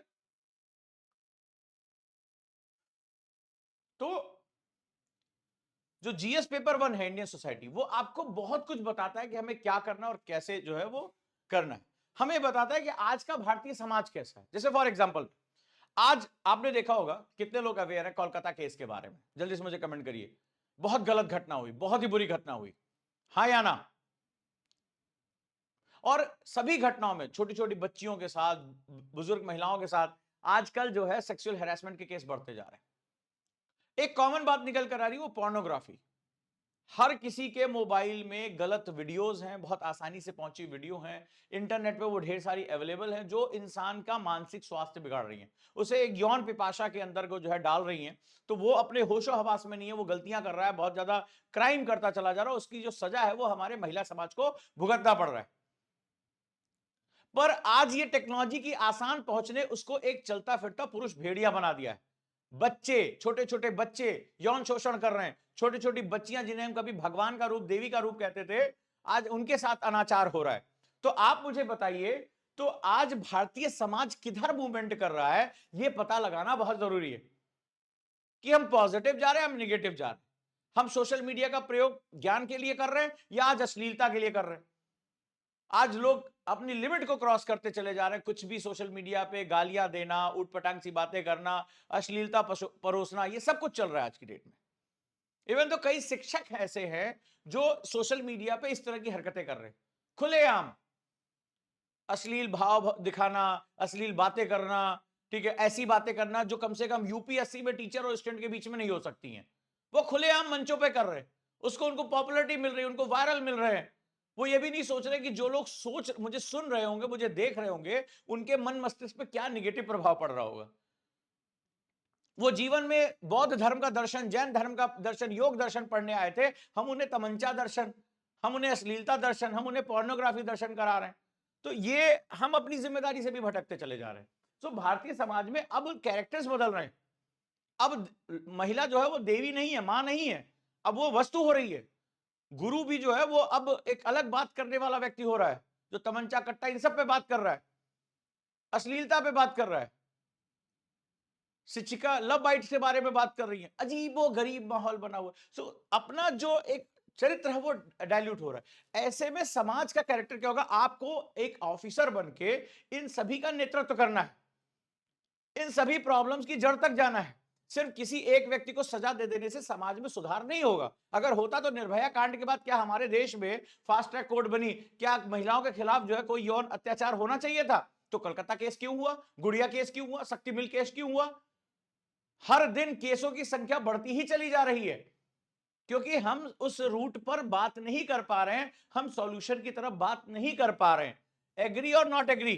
तो जो जीएस पेपर 1 है इंडियन सोसाइटी, वो आपको बहुत कुछ बताता है कि हमें क्या करना और कैसे जो है वो करना है। हमें बताता है कि आज का भारतीय समाज कैसा है। जैसे फॉर एग्जांपल, आज आपने देखा होगा, कितने लोग अवेयर है कोलकाता केस के बारे में? जल्दी से मुझे कमेंट करिए। बहुत गलत घटना हुई, बहुत ही बुरी घटना हुई, हाँ या ना? और सभी घटनाओं में छोटी छोटी बच्चियों के साथ, बुजुर्ग महिलाओं के साथ आजकल जो है सेक्सुअल हैरेसमेंट के केस बढ़ते जा रहे हैं। एक कॉमन बात निकल कर आ रही है, वो पोर्नोग्राफी। हर किसी के मोबाइल में गलत वीडियोस हैं, बहुत आसानी से पहुंची वीडियो हैं, इंटरनेट पे वो ढेर सारी अवेलेबल हैं, जो इंसान का मानसिक स्वास्थ्य बिगाड़ रही हैं, उसे एक यौन पिपाशा के अंदर को जो है डाल रही हैं। तो वो अपने होशो हवास में नहीं है, वो गलतियां कर रहा है, बहुत ज्यादा क्राइम करता चला जा रहा है। उसकी जो सजा है वो हमारे महिला समाज को भुगतना पड़ रहा है। पर आज ये टेक्नोलॉजी की आसान पहुंच ने उसको एक चलता फिरता पुरुष भेड़िया बना दिया है। बच्चे, छोटे छोटे बच्चे यौन शोषण कर रहे हैं, छोटी छोटी बच्चियां जिन्हें हम कभी भगवान का रूप, देवी का रूप कहते थे, आज उनके साथ अनाचार हो रहा है। तो आप मुझे बताइए, तो आज भारतीय समाज किधर मूवमेंट कर रहा है, यह पता लगाना बहुत जरूरी है कि हम पॉजिटिव जा रहे हैं, हम निगेटिव जा रहे हैं। हम सोशल मीडिया का प्रयोग ज्ञान के लिए कर रहे हैं या आज अश्लीलता के लिए कर रहे हैं? आज लोग अपनी लिमिट को क्रॉस करते चले जा रहे हैं, कुछ भी सोशल मीडिया पे गालियां देना, उठपटांग सी बातें करना, अश्लीलता परोसना, ये सब कुछ चल रहा है आज की डेट में। इवन तो कई शिक्षक ऐसे हैं जो सोशल मीडिया पे इस तरह की हरकतें कर रहे हैं, खुलेआम अश्लील भाव दिखाना, अश्लील बातें करना, ठीक है, ऐसी बातें करना जो कम से कम यूपीएससी में टीचर और स्टूडेंट के बीच में नहीं हो सकती हैं, वो खुलेआम मंचों पे कर रहे हैं। उसको उनको पॉपुलैरिटी मिल रही है, उनको वायरल मिल रहे हैं। वो ये भी नहीं सोच रहे कि जो लोग मुझे सुन रहे होंगे, मुझे देख रहे होंगे, उनके मन मस्तिष्क पे क्या निगेटिव प्रभाव पड़ रहा होगा। वो जीवन में बौद्ध धर्म का दर्शन, जैन धर्म का दर्शन, योग दर्शन पढ़ने आए थे, हम उन्हें तमंचा दर्शन, हम उन्हें अश्लीलता दर्शन, हम उन्हें पोर्नोग्राफी दर्शन करा रहे हैं। तो ये हम अपनी जिम्मेदारी से भी भटकते चले जा रहे हैं। तो भारतीय समाज में अब कैरेक्टर्स बदल रहे हैं। अब महिला जो है वो देवी नहीं है, मां नहीं है, अब वो वस्तु हो रही है। गुरु भी जो है वो अब एक अलग बात करने वाला व्यक्ति हो रहा है, जो तमंचा कट्टा इन सब पे बात कर रहा है, अश्लीलता पे बात कर रहा है। शिक्षिका लव बाइट के बारे में बात कर रही है, अजीबो गरीब माहौल बना हुआ है। सो अपना जो एक चरित्र है वो डाइल्यूट हो रहा है। ऐसे में समाज का कैरेक्टर क्या होगा? आपको एक ऑफिसर बन के इन सभी का नेतृत्व करना है, इन सभी प्रॉब्लम्स की जड़ तक जाना है। सिर्फ किसी एक व्यक्ति को सजा दे देने से समाज में सुधार नहीं होगा। अगर होता तो निर्भया कांड के बाद क्या हमारे देश में फास्ट ट्रैक कोर्ट बनी? क्या महिलाओं के खिलाफ जो है कोई यौन अत्याचार होना चाहिए था? तो कलकत्ता केस क्यों हुआ? गुड़िया केस क्यों हुआ? शक्ति मिल केस क्यों हुआ? हर दिन केसों की संख्या बढ़ती ही चली जा रही है, क्योंकि हम उस रूट पर बात नहीं कर पा रहे हैं, हम सॉल्यूशन की तरफ बात नहीं कर पा रहे हैं। एग्री और not agree?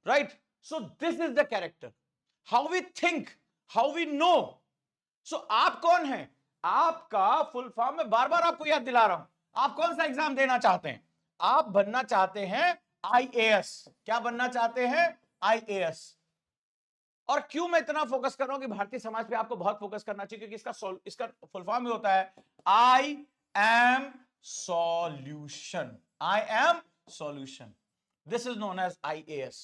Right? So this is the character, how we think, how we know. So आप कौन हैं? आपका फुल फॉर्म मैं बार बार आपको याद दिला रहा हूं। आप कौन सा एग्जाम देना चाहते हैं? आप बनना चाहते हैं आईएएस। क्या बनना चाहते हैं? आईएएस। और क्यों मैं इतना फोकस कर रहा हूं कि भारतीय समाज पे आपको बहुत फोकस करना चाहिए, क्योंकि इसका फुल फॉर्म ही होता है I am solution. I am solution, this is known as IAS.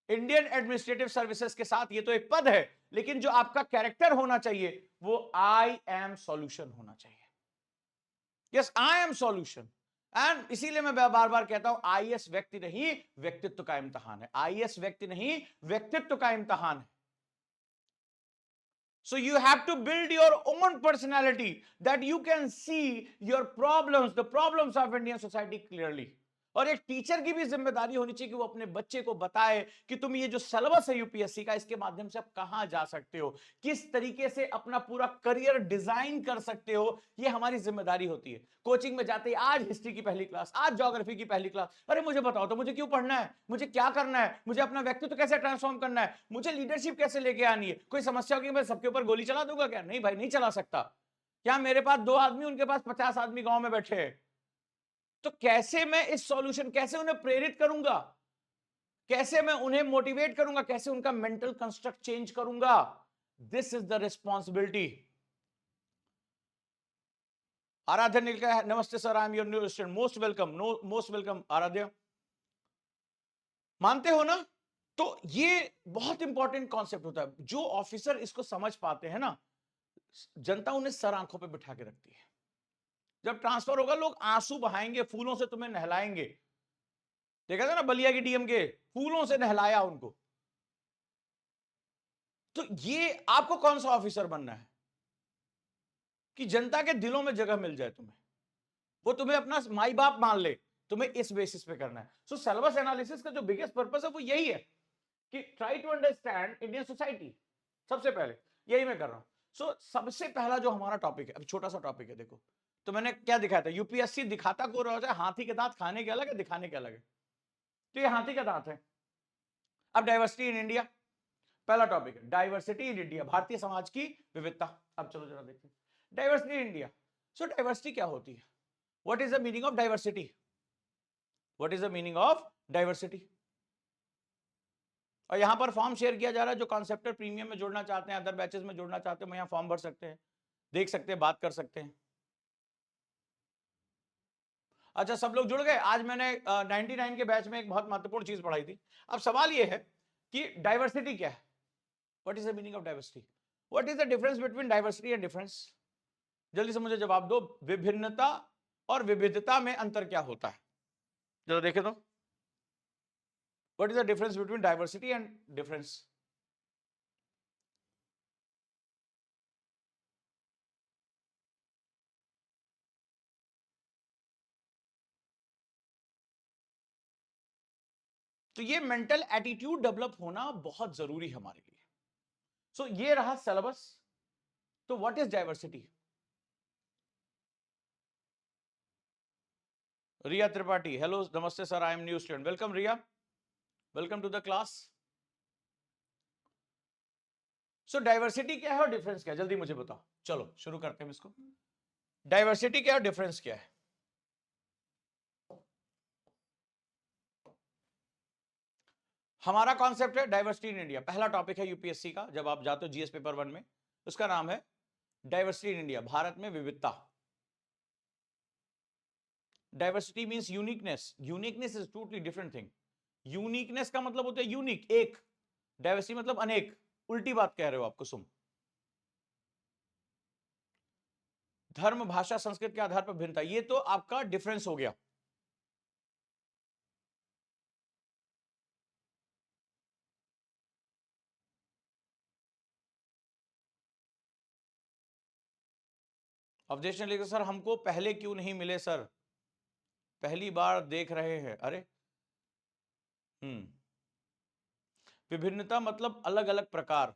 Indian administrative services के साथ ये तो एक पद है, लेकिन जो आपका कैरेक्टर होना चाहिए वो आई एम सॉल्यूशन होना चाहिए। Yes, I am solution. And इसीलिए मैं बार बार कहता हूं, आईएएस व्यक्ति नहीं व्यक्तित्व का इम्तहान है। आईएएस व्यक्ति नहीं व्यक्तित्व का इम्तहान है। So you have to build your own personality that you can see your problems, the problems of Indian society clearly. और एक टीचर की भी जिम्मेदारी होनी चाहिए कि वो अपने बच्चे को बताए कि तुम ये जो सिलेबस है यूपीएससी का, इसके माध्यम से आप कहां जा सकते हो, किस तरीके से अपना पूरा करियर डिजाइन कर सकते हो। ये हमारी जिम्मेदारी होती है। कोचिंग में जाते ही आज हिस्ट्री की पहली क्लास, आज ज्योग्राफी की पहली क्लास, अरे मुझे बताओ तो मुझे क्यों पढ़ना है, मुझे क्या करना है, मुझे अपना व्यक्तित्व कैसे ट्रांसफॉर्म करना है, मुझे लीडरशिप कैसे लेके आनी है। कोई समस्या होगी मैं सबके ऊपर गोली चला दूंगा क्या? नहीं भाई, नहीं चला सकता। क्या मेरे पास 2 आदमी, उनके पास 50 आदमी गांव में बैठे हैं। तो कैसे मैं इस सॉल्यूशन, कैसे उन्हें प्रेरित करूंगा, कैसे मैं उन्हें मोटिवेट करूंगा, कैसे उनका मेंटल कंस्ट्रक्ट चेंज करूंगा? This is the responsibility. Aradhya ने लिखा है, नमस्ते sir, I am your new student, most welcome. No, most welcome Aradhya. मानते हो ना? तो ये बहुत इंपॉर्टेंट कॉन्सेप्ट होता है। जो ऑफिसर इसको समझ पाते हैं ना, जनता उन्हें सर आंखों पे बिठा के रखती है। जब ट्रांसफर होगा लोग आंसू बहाएंगे, फूलों से तुम्हें नहलाएंगे। देखा था ना बलिया की डीएम के, फूलों से नहलाया उनको। तो ये आपको कौन सा ऑफिसर बनना है कि जनता के दिलों में जगह मिल जाए तुम्हें, वो तुम्हें अपना माई बाप मान ले। तुम्हें इस बेसिस पे करना है। सो सिलेबस एनालिसिस का जो बिगेस्ट पर्पस है वो यही है कि try to understand Indian society. सबसे पहले यही मैं कर रहा हूं। सो सबसे पहला जो हमारा टॉपिक है, अब छोटा सा टॉपिक है, देखो तो मैंने क्या दिखाया था, यूपीएससी दिखाता को रहा है, हाथी के दांत खाने के अलग है, दिखाने के अलग है। तो ये हाथी का दांत है। अब डाइवर्सिटी इन इंडिया पहला टॉपिक है, diversity in India, Bharatiya Samaj की विविधता। अब चलो जरा देखते हैं diversity in India. So diversity क्या होती है? What is the meaning of diversity? What is the meaning of diversity? और यहां पर फॉर्म शेयर किया जा रहा है, जो कॉन्सेप्टर प्रीमियम में जुड़ना चाहते हैं, अदर बैचेस में जुड़ना चाहते हैं, यहाँ फॉर्म भर सकते हैं, देख सकते हैं, बात कर सकते हैं। अच्छा, सब लोग जुड़ गए। आज मैंने 99 के बैच में एक बहुत महत्वपूर्ण चीज पढ़ाई थी। अब सवाल यह है कि डाइवर्सिटी क्या है? What is the meaning of diversity? What is the difference between diversity and difference? जल्दी से मुझे जवाब दो। विभिन्नता और विविधता में अंतर क्या होता है? जरा देखे तो, what is the difference between diversity and difference? तो ये मेंटल एटीट्यूड डेवलप होना बहुत जरूरी है हमारे लिए। सो ये रहा सिलेबस। तो what is diversity? Riya Tripathi, hello, नमस्ते sir, I am new student. Welcome Riya, welcome to the class. So diversity क्या है और डिफरेंस क्या है, जल्दी मुझे बताओ। चलो शुरू करते हैं इसको। डाइवर्सिटी क्या है और डिफरेंस क्या है? हमारा कॉन्सेप्ट है डाइवर्सिटी इन इंडिया, पहला टॉपिक है यूपीएससी का जब आप जाते हो जीएस पेपर 1 में, उसका नाम है डाइवर्सिटी इन इंडिया, भारत में विविधता। Diversity means uniqueness, uniqueness is totally different thing. Uniqueness का मतलब होता है यूनिक, एक। डाइवर्सिटी मतलब अनेक, उल्टी बात कह रहे हो आप कुसुम। धर्म, भाषा, संस्कृत के आधार पर भिन्नता, ये तो आपका डिफरेंस हो गया। अवधेश ने लिखा सर हमको पहले क्यों नहीं मिले सर, पहली बार देख रहे हैं। अरे विभिन्नता मतलब अलग अलग प्रकार,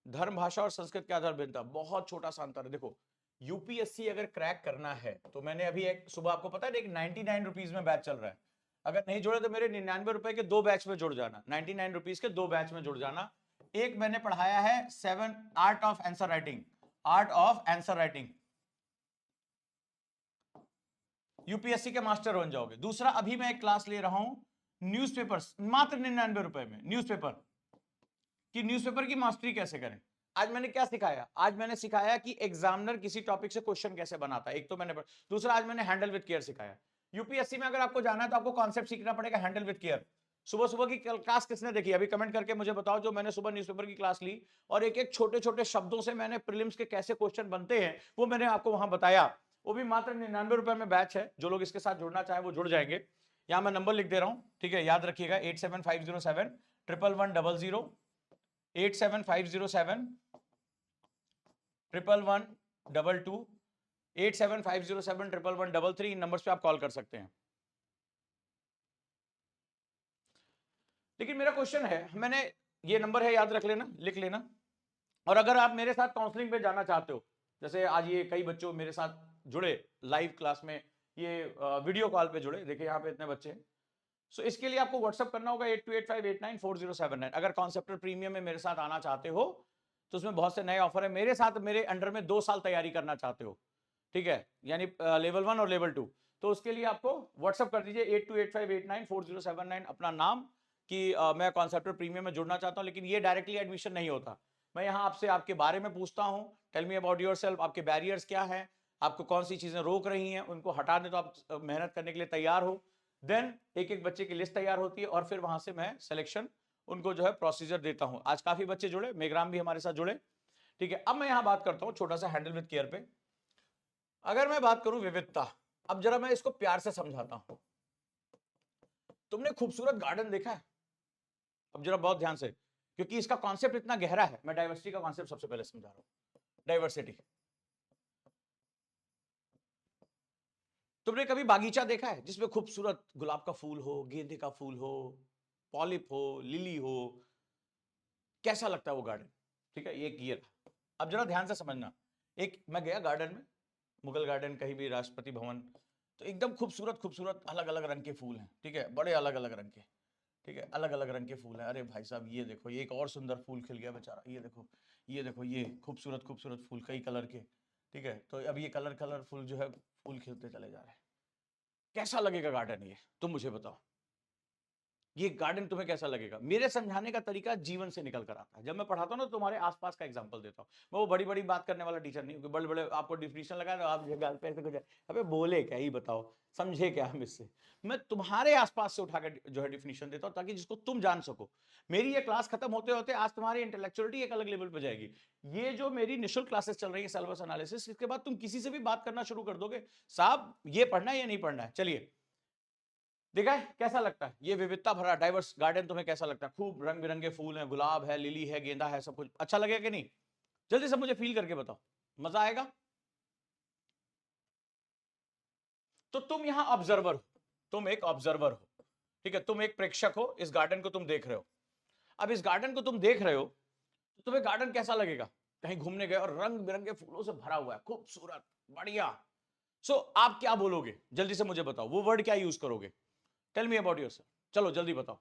धर्म, भाषा और संस्कृत के आधार पर भिन्नता, बहुत छोटा सा अंतर है। देखो यूपीएससी अगर क्रैक करना है तो मैंने अभी एक सुबह आपको पता है एक 99 रुपीज में बैच चल रहा है, अगर नहीं जुड़े तो मेरे 99 रुपए के 2 बैच में जुड़ जाना, 99 रुपीज के 2 बैच में जुड़ जाना। एक मैंने पढ़ाया है 7 art of answer writing, art of answer writing, UPSC के मास्टर बन जाओगे। दूसरा अभी मैं एक क्लास ले रहा हूं न्यूज़पेपर्स, मात्र 99 रुपए में, न्यूज़पेपर कि न्यूज़पेपर की मास्टरी कैसे करें। आज मैंने क्या सिखाया, आज मैंने सिखाया कि एग्जामिनर किसी टॉपिक से क्वेश्चन कैसे बनाता है, एक तो मैंने, दूसरा आज मैंने हैंडल विद केयर सिखाया। यूपीएससी में अगर आपको जाना है तो आपको कॉन्सेप्ट सीखना पड़ेगा हैंडल विद केयर। सुबह सुबह की क्लास किसने देखी अभी कमेंट करके मुझे बताओ, जो मैंने सुबह न्यूज़पेपर की क्लास ली और एक एक छोटे छोटे शब्दों से मैंने प्रीलिम्स के कैसे क्वेश्चन बनते हैं वो मैंने आपको वहां बताया, वो भी मात्र 99 रुपए में बैच है। जो लोग इसके साथ जुड़ना चाहे वो जुड़ जाएंगे। यहां मैं नंबर लिख दे रहा हूं, ठीक है, याद रखिएगा 8750711100, 8750711122, 8750711133, इन नंबर्स पे आप कॉल कर सकते हैं। लेकिन मेरा क्वेश्चन है, मैंने ये नंबर है याद रख लेना, लिख लेना, और अगर आप मेरे साथ काउंसलिंग पे जाना चाहते हो, जैसे आज ये कई बच्चों मेरे साथ जुड़े लाइव क्लास में, ये वीडियो कॉल पे जुड़े, देखिए यहाँ पे इतने बच्चे हैं। सो इसके लिए आपको व्हाट्सअप करना होगा 8285894079। अगर कॉन्सेप्टर प्रीमियम में मेरे साथ आना चाहते हो तो उसमें बहुत से नए ऑफर है, मेरे साथ मेरे अंडर में 2 साल तैयारी करना चाहते हो, ठीक है, यानी लेवल 1 और लेवल 2, तो उसके लिए आपको व्हाट्सअप कर दीजिए 8285894079, अपना नाम कि मैं कॉन्सेप्टर प्रीमियम में जुड़ना चाहता हूं, लेकिन ये डायरेक्टली एडमिशन नहीं होता, मैं यहाँ आपसे आपके बारे में पूछता हूँ, टेल मी अबाउट योरसेल्फ, आपके बैरियर्स क्या है, आपको कौन सी चीजें रोक रही हैं, उनको हटा दें तो आप मेहनत करने के लिए तैयार हो। देन एक एक बच्चे की लिस्ट तैयार होती है और फिर वहां से मैं सिलेक्शन उनको जो है प्रोसीजर देता हूं। आज काफी बच्चे जुड़े, मेघराम भी हमारे साथ जुड़े, ठीक है। अब मैं यहां बात करता हूं छोटा सा हैंडल विद केयर पे। अगर मैं बात करूं विविधता, अब जरा मैं इसको प्यार से समझाता हूं। तुमने खूबसूरत गार्डन देखा है, अब जरा बहुत ध्यान से, क्योंकि इसका कॉन्सेप्ट इतना गहरा है, मैं डाइवर्सिटी का कॉन्सेप्ट सबसे पहले समझा रहा हूं। डाइवर्सिटी, तुमने कभी बागीचा देखा है जिसमें खूबसूरत गुलाब का फूल हो, गेंदे का फूल हो, पॉलिप हो, लिली हो, कैसा लगता है वो गार्डन, ठीक है, एक ये रहा। अब जरा ध्यान से समझना, एक मैं गया गार्डन में, मुगल गार्डन, कहीं भी राष्ट्रपति भवन, तो एकदम खूबसूरत खूबसूरत अलग अलग रंग के फूल हैं, ठीक है, बड़े अलग अलग रंग के, ठीक है, अलग अलग रंग के फूल हैं। अरे भाई साहब ये देखो, ये एक और सुंदर फूल खिल गया बेचारा, ये देखो, ये देखो, ये खूबसूरत खूबसूरत फूल कई कलर के, ठीक है, तो अब ये कलर कलरफुल जो है फूल खिलते चले जा रहे हैं। कैसा लगेगा गार्डन ये, तुम मुझे बताओ, ये गार्डन तुम्हें कैसा लगेगा। मेरे समझाने का तरीका जीवन से निकल कर आता है, जब मैं पढ़ाता हूं ना तुम्हारे आसपास का एग्जांपल देता हूं, मैं वो बड़ी बड़ी बात करने वाला टीचर नहीं हूं, बड़े बड़े आपको डिफिनेशन लगा दो, आप गाल पे ऐसे कुछ, अबे बोले क्या ही बताओ, समझे क्या हम इससे। मैं तुम्हारे आसपास से उठाकर जो है डिफिनेशन देता हूं, ताकि जिसको तुम जान सको। मेरी ये क्लास खत्म होते होते आज तुम्हारी इंटेलेक्चुअलिटी एक अलग लेवल पर जाएगी। ये जो मेरी निःशुल्क क्लासेस चल रही है सिलेबस एनालिसिस, इसके बाद तुम किसी से भी बात करना शुरू कर दोगे, साहब ये पढ़ना है या नहीं पढ़ना है। चलिए, देखा है कैसा लगता है ये विविधता भरा डाइवर्स गार्डन, तुम्हें कैसा लगता है, खूब रंग बिरंगे फूल हैं, गुलाब है, लिली है, गेंदा है, सब कुछ अच्छा लगेगा कि नहीं, जल्दी से मुझे फील करके बताओ, मजा आएगा। तो तुम यहां ऑब्जर्वर हो, तुम एक ऑब्जर्वर हो, ठीक है, तुम एक प्रेक्षक हो, इस गार्डन को तुम देख रहे हो। अब इस गार्डन को तुम देख रहे हो तो तुम्हें गार्डन कैसा लगेगा, कहीं घूमने गए और रंग बिरंगे फूलों से भरा हुआ है, खूबसूरत, बढ़िया। सो आप क्या बोलोगे, जल्दी से मुझे बताओ, वो वर्ड क्या यूज करोगे, टेल मी अबाउट योरसेल्फ, चलो जल्दी बताओ।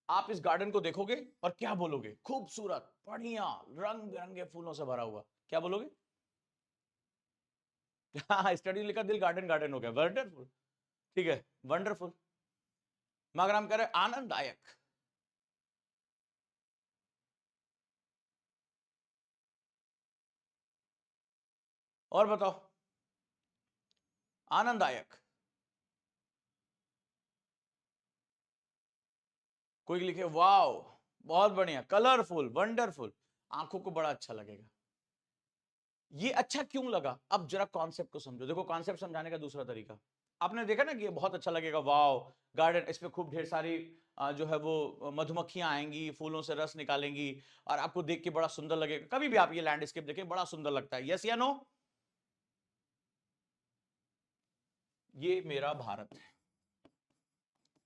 आप इस गार्डन को देखोगे और क्या बोलोगे, खूबसूरत, बढ़िया, रंग बिरंगे फूलों से भरा हुआ, क्या बोलोगे। हाँ, स्टडी लिखा, दिल गार्डन गार्डन हो गया, वंडरफुल, ठीक है, वंडरफुल। मागराम कह रहे आनंददायक। और बताओ, आनंददायक। कोई लिखे वाओ, बहुत बढ़िया, कलरफुल, वंडरफुल, आंखों को बड़ा अच्छा लगेगा। ये अच्छा क्यों लगा? अब जरा कॉन्सेप्ट को समझो। देखो, कॉन्सेप्ट समझाने का दूसरा तरीका, आपने देखा ना कि ये बहुत अच्छा लगेगा, वाओ गार्डन, इसमें खूब ढेर सारी जो है वो मधुमक्खियां आएंगी, फूलों से रस निकालेंगी और आपको देख के बड़ा सुंदर लगेगा। कभी भी आप ये लैंडस्केप देखें, बड़ा सुंदर लगता है। यस या नो? ये मेरा भारत है,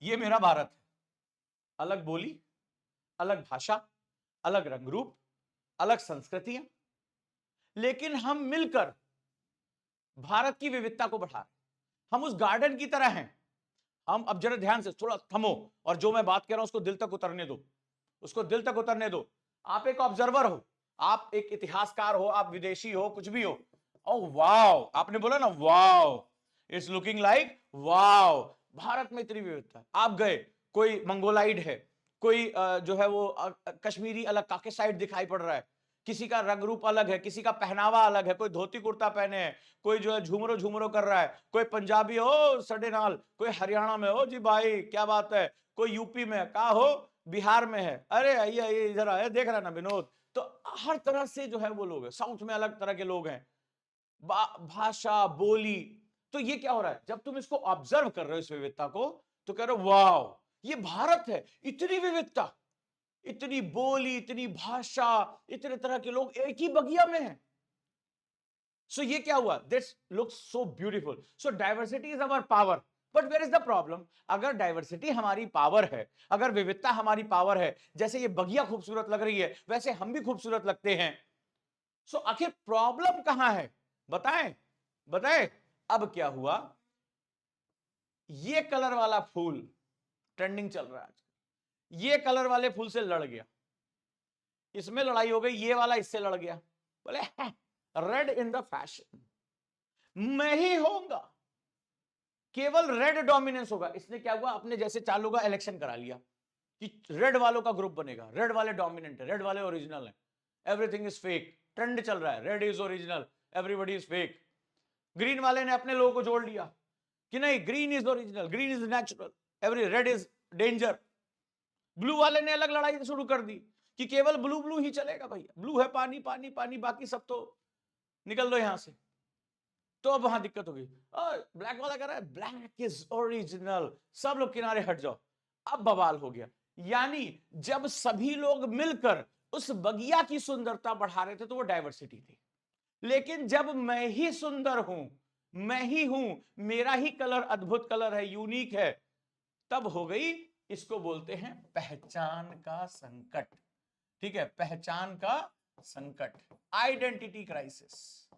ये मेरा भारत है। अलग बोली, अलग भाषा, अलग रंग रूप, अलग संस्कृतियां, लेकिन हम मिलकर भारत की विविधता को बढ़ा रहे। हम उस गार्डन की तरह हैं। हम, अब जरा ध्यान से थोड़ा थमो और जो मैं बात कह रहा हूं उसको दिल तक उतरने दो, उसको दिल तक उतरने दो। आप एक ऑब्जर्वर हो, आप एक इतिहासकार हो, आप विदेशी हो, कुछ भी हो। ओ वाओ, आपने बोला ना wow, it's looking like wow, Bharat में इतनी विविधता है। आप गए, कोई मंगोलाइड है, कोई जो है वो कश्मीरी अलग काकेसाइड दिखाई पड़ रहा है, किसी का रंग रूप अलग है, किसी का पहनावा अलग है, कोई धोती कुर्ता पहने है, कोई जो है झूमरो झूमरो कर रहा है, कोई पंजाबी हो सडे नाल, कोई हरियाणा में हो जी भाई क्या बात है, कोई यूपी में का हो, बिहार में है, अरे आइए आइए इधर आए, देख रहा ना विनोद। तो हर तरह से जो है वो लोग हैं, साउथ में अलग तरह के लोग हैं, भाषा, बोली। तो ये क्या हो रहा है, जब तुम इसको ऑब्जर्व कर रहे हो इस विविधता को, तो कह रहे हो वाओ, ये भारत है, इतनी विविधता, इतनी बोली, इतनी भाषा, इतने तरह के लोग एक ही बगिया में हैं। सो ये क्या हुआ, this looks so beautiful. So diversity is our power, but where is the problem? अगर डाइवर्सिटी हमारी पावर है, अगर विविधता हमारी पावर है, जैसे ये बगिया खूबसूरत लग रही है वैसे हम भी खूबसूरत लगते हैं, सो आखिर प्रॉब्लम कहां है? बताएं, बताएं। अब क्या हुआ, ये कलर वाला फूल ट्रेंडिंग चल रहा है आज, ये कलर वाले फूल से लड़ गया, इसमें लड़ाई हो गई, ये वाला इससे लड़ गया, बोले रेड इन द फैशन, मैं ही होऊंगा, केवल रेड डोमिनेंस होगा। इसने क्या हुआ, अपने जैसे चालू का इलेक्शन करा लिया कि रेड वालों का ग्रुप बनेगा, रेड वाले डोमिनेंट है, रेड वाले ओरिजिनल है, एवरीथिंग इज फेक, ट्रेंड चल रहा है, red is original, everybody is fake. Green वाले ने अपने लोगों को जोड़ लिया कि नहीं, green is original, green is natural, every red is danger. Blue वाले ने अलग लड़ाई शुरू कर दी कि केवल ब्लू ब्लू ही चलेगा भैया, ब्लू है पानी पानी पानी, बाकी सब तो निकल दो यहां से। तो अब वहां दिक्कत होगी, ब्लैक वाला कह रहा है ब्लैक इज ओरिजिनल, सब लोग किनारे हट जाओ। अब बवाल हो गया। यानी जब सभी लोग मिलकर उस बगिया की सुंदरता बढ़ा रहे थे तो वो डाइवर्सिटी थी, लेकिन जब मैं ही सुंदर हूं, मैं ही हूं, मेरा ही कलर अद्भुत कलर है, यूनिक है, तब हो गई, इसको बोलते हैं पहचान का संकट। ठीक है, पहचान का संकट, आइडेंटिटी क्राइसिस।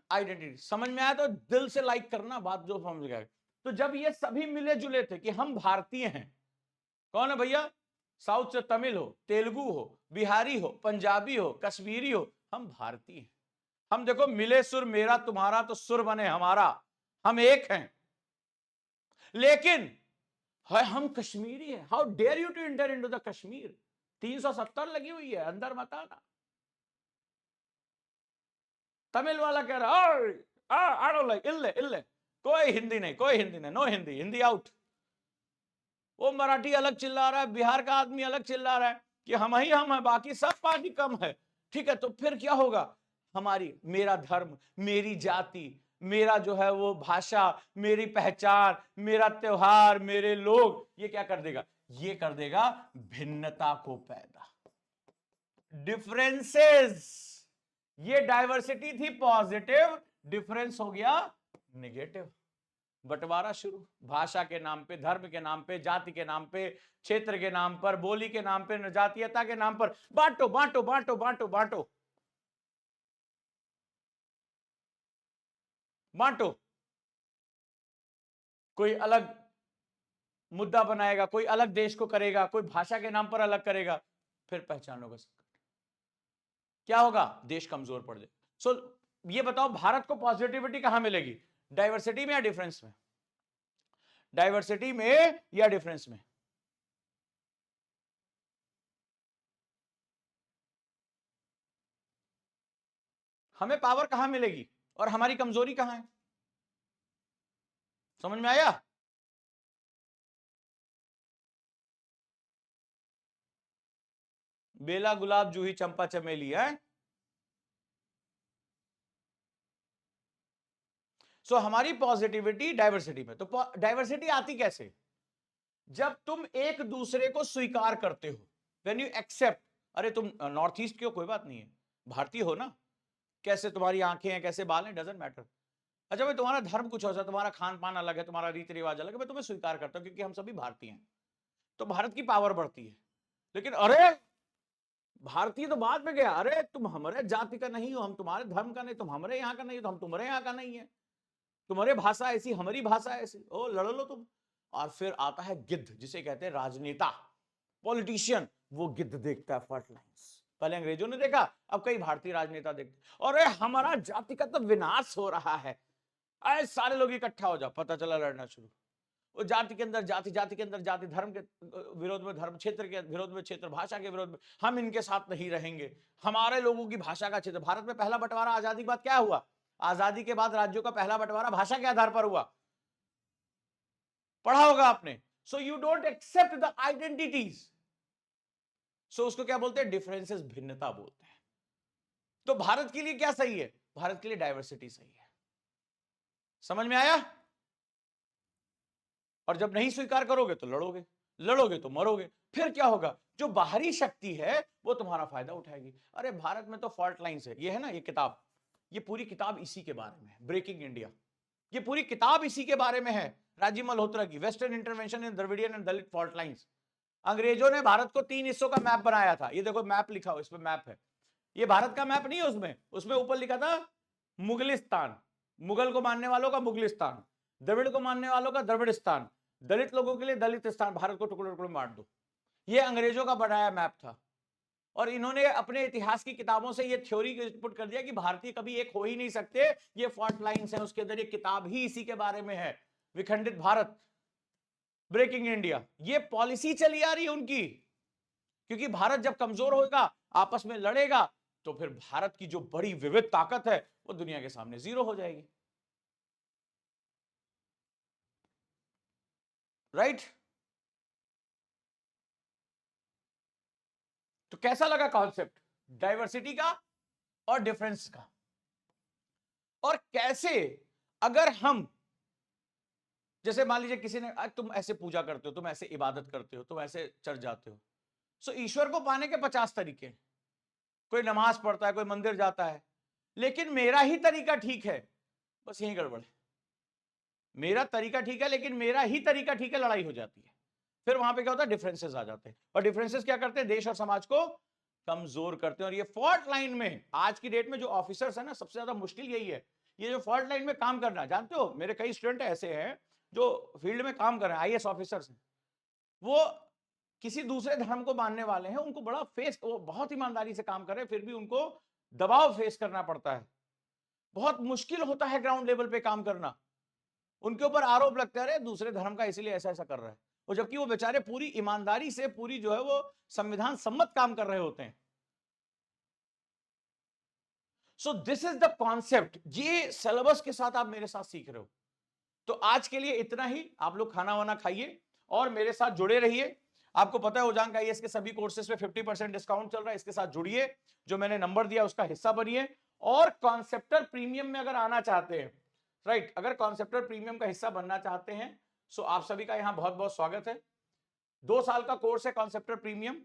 आइडेंटिटी समझ में आया तो दिल से लाइक करना, बात जो समझ गए। तो जब ये सभी मिले जुले थे कि हम भारतीय हैं, कौन है भैया, साउथ से तमिल हो, तेलुगु हो, बिहारी हो, पंजाबी हो, कश्मीरी हो, हम भारतीय हैं। हम देखो, मिले सुर मेरा तुम्हारा तो सुर बने हमारा, हम एक हैं। लेकिन है हम कश्मीरी हैं, how dare you to enter into the Kashmir, 370 लगी हुई है, अंदर मत आना। तमिल वाला कह रहा आई डोंट लाइक, इल्ले इल्ले, कोई हिंदी नहीं, कोई हिंदी नहीं, नो हिंदी, हिंदी आउट। वो मराठी अलग चिल्ला रहा है, बिहार का आदमी अलग चिल्ला रहा है कि हम ही हम है, बाकी सब पार्टी कम है। ठीक है, तो फिर क्या होगा, हमारी, मेरा धर्म, मेरी जाति, मेरा जो है वो भाषा, मेरी पहचान, मेरा त्योहार, मेरे लोग, ये क्या कर देगा, ये कर देगा भिन्नता को पैदा, डिफरेंसेस। ये डाइवर्सिटी थी पॉजिटिव, डिफरेंस हो गया निगेटिव, बंटवारा शुरू, भाषा के नाम पे, धर्म के नाम पे, जाति के नाम पे, क्षेत्र के नाम पर, बोली के नाम पे, जातीयता के नाम पर, बांटो बांटो बांटो बांटो बांटो बांटो। कोई अलग मुद्दा बनाएगा, कोई अलग देश को करेगा, कोई भाषा के नाम पर अलग करेगा, फिर पहचान होगा संकट, क्या होगा, देश कमजोर पड़ जाए। सो ये बताओ, भारत को पॉजिटिविटी कहां मिलेगी, डाइवर्सिटी में या डिफरेंस में? डाइवर्सिटी में या डिफरेंस में? हमें पावर कहां मिलेगी, और हमारी कमजोरी कहां है? समझ में आया? बेला गुलाब जूही चंपा चमेली है। सो हमारी पॉजिटिविटी डाइवर्सिटी में। तो डाइवर्सिटी आती कैसे? जब तुम एक दूसरे को स्वीकार करते हो, व्हेन यू एक्सेप्ट। अरे तुम नॉर्थ ईस्ट के हो, कोई बात नहीं है, भारतीय हो ना, कैसे तुम्हारी आंखें हैं, कैसे बाल हैं, डजंट मैटर। अच्छा भाई तुम्हारा धर्म कुछ हो, तुम्हारा खान पान अलग है, तुम्हारा रीति रिवाज अलग है, मैं तुम्हें स्वीकार करता हूं क्योंकि हम सभी भारतीय हैं, तो भारत की पावर बढ़ती है। लेकिन अरे भारतीय तो बाद में गया, अरे तुम हमारे जाति का नहीं हो, हम तुम्हारे धर्म का नहीं, तुम हमारे यहाँ का नहीं हो, तो हम तुम्हारे यहाँ का नहीं है, तुम्हारी भाषा ऐसी, हमारी भाषा ऐसी, ओ लड़ लो तुम। और फिर आता है गिद्ध, जिसे कहते हैं राजनेता, पॉलिटिशियन। वो गिद्ध देखता है फर्स्ट लाइन्स। पहले अंग्रेजों ने देखा, अब कई भारतीय राजनेता देखते, और हमारा जाति का तो विनाश हो रहा है, अरे सारे लोग इकट्ठा हो जाओ, पता चला लड़ना शुरू। वो जाति के अंदर जाति, जाति के अंदर जाति, धर्म के विरोध में धर्म, क्षेत्र के विरोध में क्षेत्र, भाषा के विरोध में, हम इनके साथ नहीं रहेंगे, हमारे लोगों की भाषा का क्षेत्र। भारत में पहला बंटवारा आजादी के बाद क्या हुआ? आजादी के बाद राज्यों का पहला बंटवारा भाषा के आधार पर हुआ, पढ़ा होगा आपने। So you don't accept the identities, so उसको क्या बोलते हैं? डिफरेंसेस, भिन्नता बोलते हैं। तो भारत के लिए क्या सही है? भारत के लिए डाइवर्सिटी सही है। समझ में आया? और जब नहीं स्वीकार करोगे तो लड़ोगे, लड़ोगे तो मरोगे। फिर क्या होगा? जो बाहरी शक्ति है वो तुम्हारा फायदा उठाएगी। अरे भारत में तो फॉल्ट लाइन्स है, ये है ना, ये किताब, ये पूरी किताब इसी के बारे में है, ब्रेकिंग इंडिया। ये पूरी किताब इसी के बारे में है, राजीव मल्होत्रा की, western intervention in Dravidian and Dalit fault lines. अंग्रेजों ने भारत को 3 हिस्सों का मैप बनाया था। ये देखो मैप लिखा हो, इसमें मैप है, ये भारत का मैप नहीं है, उसमें उसमें ऊपर लिखा था मुगलिस्तान, मुगल को मानने वालों का मुगलिस्तान, द्रविड़ को मानने वालों का द्रविड़स्तान, दलित लोगों के लिए दलितिस्तान, भारत को टुकड़े टुकड़े बांट दो। ये अंग्रेजों का बनाया मैप था। और इन्होंने अपने इतिहास की किताबों से ये थ्योरी पुट कर दिया कि भारतीय कभी एक हो ही नहीं सकते, ये फॉल्ट लाइन्स हैं, उसके अंदर एक किताब ही इसी के बारे में है, विखंडित भारत, ब्रेकिंग इंडिया। ये पॉलिसी चली आ रही है उनकी, क्योंकि भारत जब कमजोर होगा, आपस में लड़ेगा, तो फिर भारत की जो बड़ी विविध ताकत है वो दुनिया के सामने जीरो हो जाएगी। राइट? तो कैसा लगा कॉन्सेप्ट डाइवर्सिटी का और डिफरेंस का? और कैसे, अगर हम, जैसे मान लीजिए किसी ने, तुम ऐसे पूजा करते हो, तुम ऐसे इबादत करते हो, तुम ऐसे चर्च जाते हो, सो ईश्वर को पाने के 50 तरीके, कोई नमाज पढ़ता है, कोई मंदिर जाता है, लेकिन मेरा ही तरीका ठीक है, बस यही गड़बड़ है। मेरा तरीका ठीक है लेकिन मेरा ही तरीका ठीक है, लड़ाई हो जाती है। फिर वहां पे क्या होता है? डिफरेंसेस आ जाते हैं, और डिफरेंसेस क्या करते हैं? देश और समाज को कमजोर करते हैं। और ये फॉल्ट लाइन में आज की डेट में जो ऑफिसर्स है ना, सबसे ज्यादा मुश्किल यही है, ये जो फॉल्ट लाइन में काम करना। जानते हो मेरे कई स्टूडेंट ऐसे हैं जो फील्ड में काम कर रहे हैं, आईएएस ऑफिसर्स हैं, वो किसी दूसरे धर्म को मानने वाले हैं, उनको बड़ा फेस, वो बहुत ईमानदारी से काम कर रहे हैं, फिर भी उनको दबाव फेस करना पड़ता है, बहुत मुश्किल होता है ग्राउंड लेवल पे काम करना। उनके ऊपर आरोप लगता है, अरे दूसरे धर्म का इसलिए ऐसा ऐसा कर रहा है, और जबकि वो बेचारे पूरी ईमानदारी से, पूरी जो है वो संविधान सम्मत काम कर रहे होते हैं। सो दिस इज द कॉन्सेप्ट, ये सिलेबस के साथ आप मेरे साथ सीख रहे हो। तो आज के लिए इतना ही, आप लोग खाना वाना खाइए और मेरे साथ जुड़े रहिए। आपको पता है उजांग आईएएस के सभी कोर्सेज पे 50% डिस्काउंट चल रहा है, इसके साथ जुड़िए, जो मैंने नंबर दिया उसका हिस्सा बनिए। और कॉन्सेप्टर प्रीमियम में अगर आना चाहते हैं, राइट, अगर कॉन्सेप्टर प्रीमियम का हिस्सा बनना चाहते हैं, सो आप सभी का यहां बहुत बहुत स्वागत है। 2 साल का कोर्स है कॉन्सेप्टर प्रीमियम,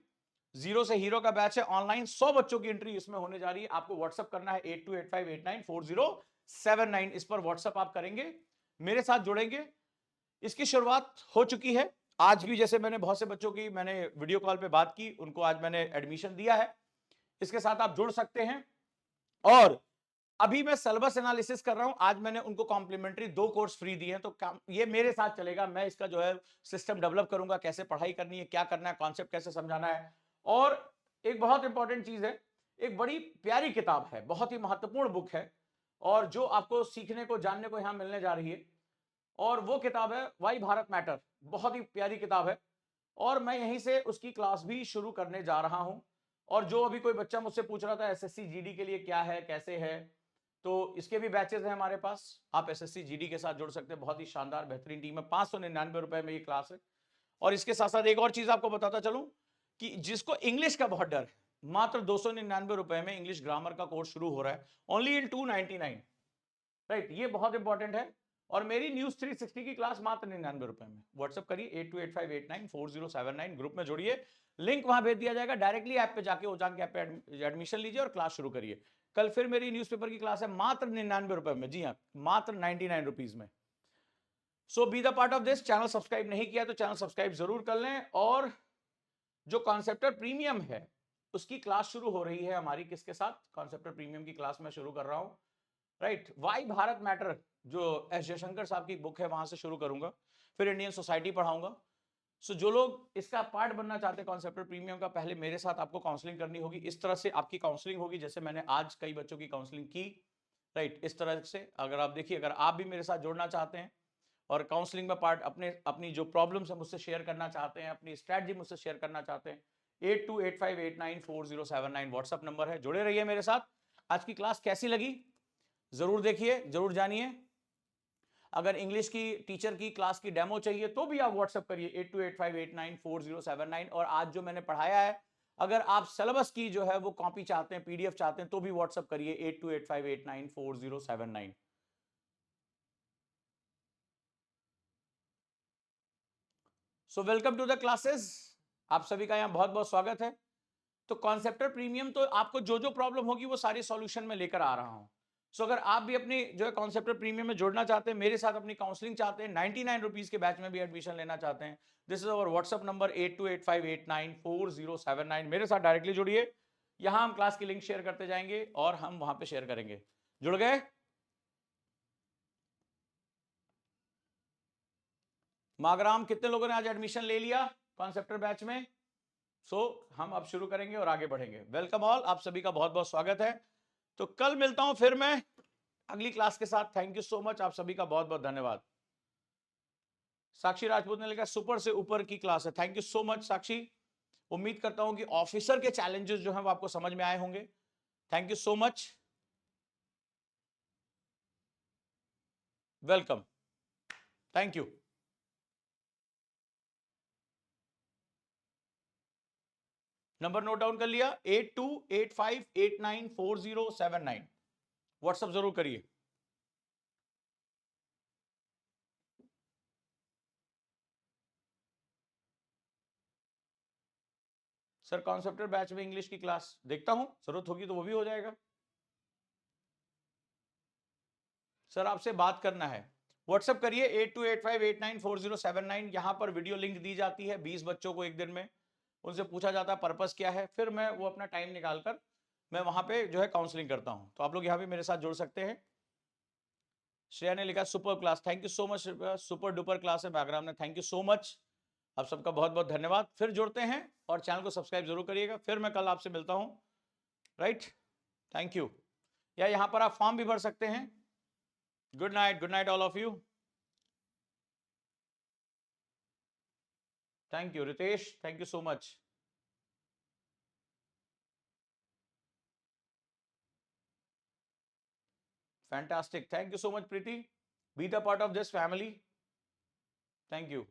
जीरो से हीरो का बैच है ऑनलाइन, 100 बच्चों की एंट्री इसमें होने जा रही है। आपको व्हाट्सएप करना है 8285894079, इस पर व्हाट्सएप आप करेंगे, मेरे साथ जुड़ेंगे। इसकी शुरुआत हो चुकी है, आज भी जैसे मैंने बहुत से बच्चों की मैंने वीडियो कॉल पे बात की, उनको आज मैंने एडमिशन दिया है, इसके साथ आप जुड़ सकते हैं। और अभी मैं सिलेबस एनालिसिस कर रहा हूं, आज मैंने उनको कॉम्प्लीमेंट्री 2 कोर्स फ्री दिए हैं, तो ये मेरे साथ चलेगा, मैं इसका जो है सिस्टम डेवलप करूंगा, कैसे पढ़ाई करनी है, क्या करना है, कॉन्सेप्ट कैसे समझाना है। और एक बहुत इंपॉर्टेंट चीज है, एक बड़ी प्यारी किताब है, बहुत ही महत्वपूर्ण बुक है, और जो आपको सीखने को, जानने को यहां मिलने जा रही है, और वो किताब है वाई भारत मैटर, बहुत ही प्यारी किताब है, और मैं यहीं से उसकी क्लास भी शुरू करने जा रहा हूं। और जो अभी कोई बच्चा मुझसे पूछ रहा था एसएससी जीडी के लिए क्या है, कैसे है, तो इसके भी बैचेस हैं हमारे पास, आप एसएससी जीडी के साथ जुड़ सकते हैं, बहुत ही शानदार बेहतरीन टीम है, 599 रुपए में ये क्लास है। और इसके साथ साथ एक और चीज आपको बताता चलूं कि जिसको इंग्लिश का बहुत डर है, मात्र 299 रुपए में इंग्लिश ग्रामर का कोर्स शुरू हो रहा है, ओनली इन 299, राइट, ये बहुत इंपॉर्टेंट है। और मेरी न्यूज 360 की क्लास मात्र 99 रुपए में। व्हाट्सएप करिए 8285894079, ग्रुप में जोड़िए, लिंक वहां भेज दिया जाएगा, डायरेक्टली ऐप पे जाके ओजान ऐप पे एडमिशन लीजिए और क्लास शुरू करिए। कल फिर मेरी न्यूज़पेपर की क्लास है मात्र 99 रुपए में, जी हाँ, मात्र 99 रुपीज में। So be the part of this. Channel subscribe नहीं किया तो चैनल सब्सक्राइब जरूर कर लें। और जो कॉन्सेप्टर प्रीमियम है उसकी क्लास शुरू हो रही है हमारी, किसके साथ? कॉन्सेप्टर प्रीमियम की क्लास मैं शुरू कर रहा हूं, राइट। वाई भारत मैटर, जो एस जयशंकर साहब की बुक है, वहां से शुरू करूंगा, फिर इंडियन सोसाइटी पढ़ाऊंगा। सो जो लोग इसका पार्ट बनना चाहते हैं कॉन्सेप्टर प्रीमियम का, पहले मेरे साथ आपको काउंसलिंग करनी होगी। इस तरह से आपकी काउंसलिंग होगी जैसे मैंने आज कई बच्चों की काउंसलिंग की, राइट। इस तरह से अगर आप देखिए, अगर आप भी मेरे साथ जुड़ना चाहते हैं और काउंसलिंग में पार्ट अपनी जो प्रॉब्लम्स है मुझसे शेयर करना चाहते हैं, अपनी स्ट्रैटेजी मुझसे शेयर करना चाहते हैं, 8285894079 व्हाट्सएप नंबर है, जुड़े रहिए मेरे साथ। आज की क्लास कैसी लगी जरूर देखिए, जरूर जानिए। अगर इंग्लिश की टीचर की क्लास की डेमो चाहिए तो भी आप व्हाट्सएप करिए 8285894079। और आज जो मैंने पढ़ाया है, अगर आप सिलेबस की जो है वो कॉपी चाहते हैं, पीडीएफ चाहते हैं, तो भी व्हाट्सएप करिए 8285894079। So welcome to the classes, आप सभी का यहाँ बहुत बहुत स्वागत है। तो कॉन्सेप्टर प्रीमियम तो आपको जो जो प्रॉब्लम होगी वो सारी सॉल्यूशन में लेकर आ रहा हूं। सो अगर आप भी अपनी जो है कॉन्सेप्टर प्रीमियम में जुड़ना चाहते हैं, मेरे साथ अपनी काउंसलिंग चाहते हैं, 99 रुपीज के बैच में भी एडमिशन लेना चाहते हैं, this is our WhatsApp number 8285894079। मेरे साथ डायरेक्टली जुड़िए, यहां हम क्लास की लिंक शेयर करते जाएंगे और हम वहां पे शेयर करेंगे। जुड़ गए? मागराम, कितने लोगों ने आज एडमिशन ले लिया कॉन्सेप्टर बैच में? सो हम अब शुरू करेंगे और आगे बढ़ेंगे। वेलकम ऑल, आप सभी का बहुत बहुत स्वागत है। तो कल मिलता हूं फिर मैं अगली क्लास के साथ। थैंक यू सो मच, आप सभी का बहुत बहुत धन्यवाद। साक्षी राजपूत ने लिखा सुपर से ऊपर की क्लास है, थैंक यू सो मच साक्षी। उम्मीद करता हूं कि ऑफिसर के चैलेंजेस जो हैं वो आपको समझ में आए होंगे। Thank you so much, welcome, thank you. Number note down कर लिया, 8285894079, व्हाट्सएप जरूर करिए। सर कॉन्सेप्टर बैच में इंग्लिश की क्लास देखता हूं, जरूरत होगी तो वो भी हो जाएगा। सर आपसे बात करना है, व्हाट्सएप करिए 8285894079। यहां पर वीडियो लिंक दी जाती है 20 बच्चों को एक दिन में, उनसे पूछा जाता है पर्पस क्या है, फिर मैं वो अपना टाइम निकालकर मैं वहां पे जो है काउंसलिंग करता हूं। तो आप लोग यहां पे मेरे साथ जुड़ सकते हैं। श्रेया ने लिखा super class, thank you so much, super duper class है बैकग्राउंड में, थैंक यू सो मच, आप सबका बहुत बहुत धन्यवाद। फिर जुड़ते हैं और चैनल को सब्सक्राइब जरूर करिएगा, फिर मैं कल आपसे मिलता हूं, राइट, थैंक यू। या यहां पर आप फॉर्म भी भर सकते हैं। Good night all of you, thank you Ritesh, thank you so much. Fantastic. Thank you so much, Preeti. Be the part of this family. Thank you.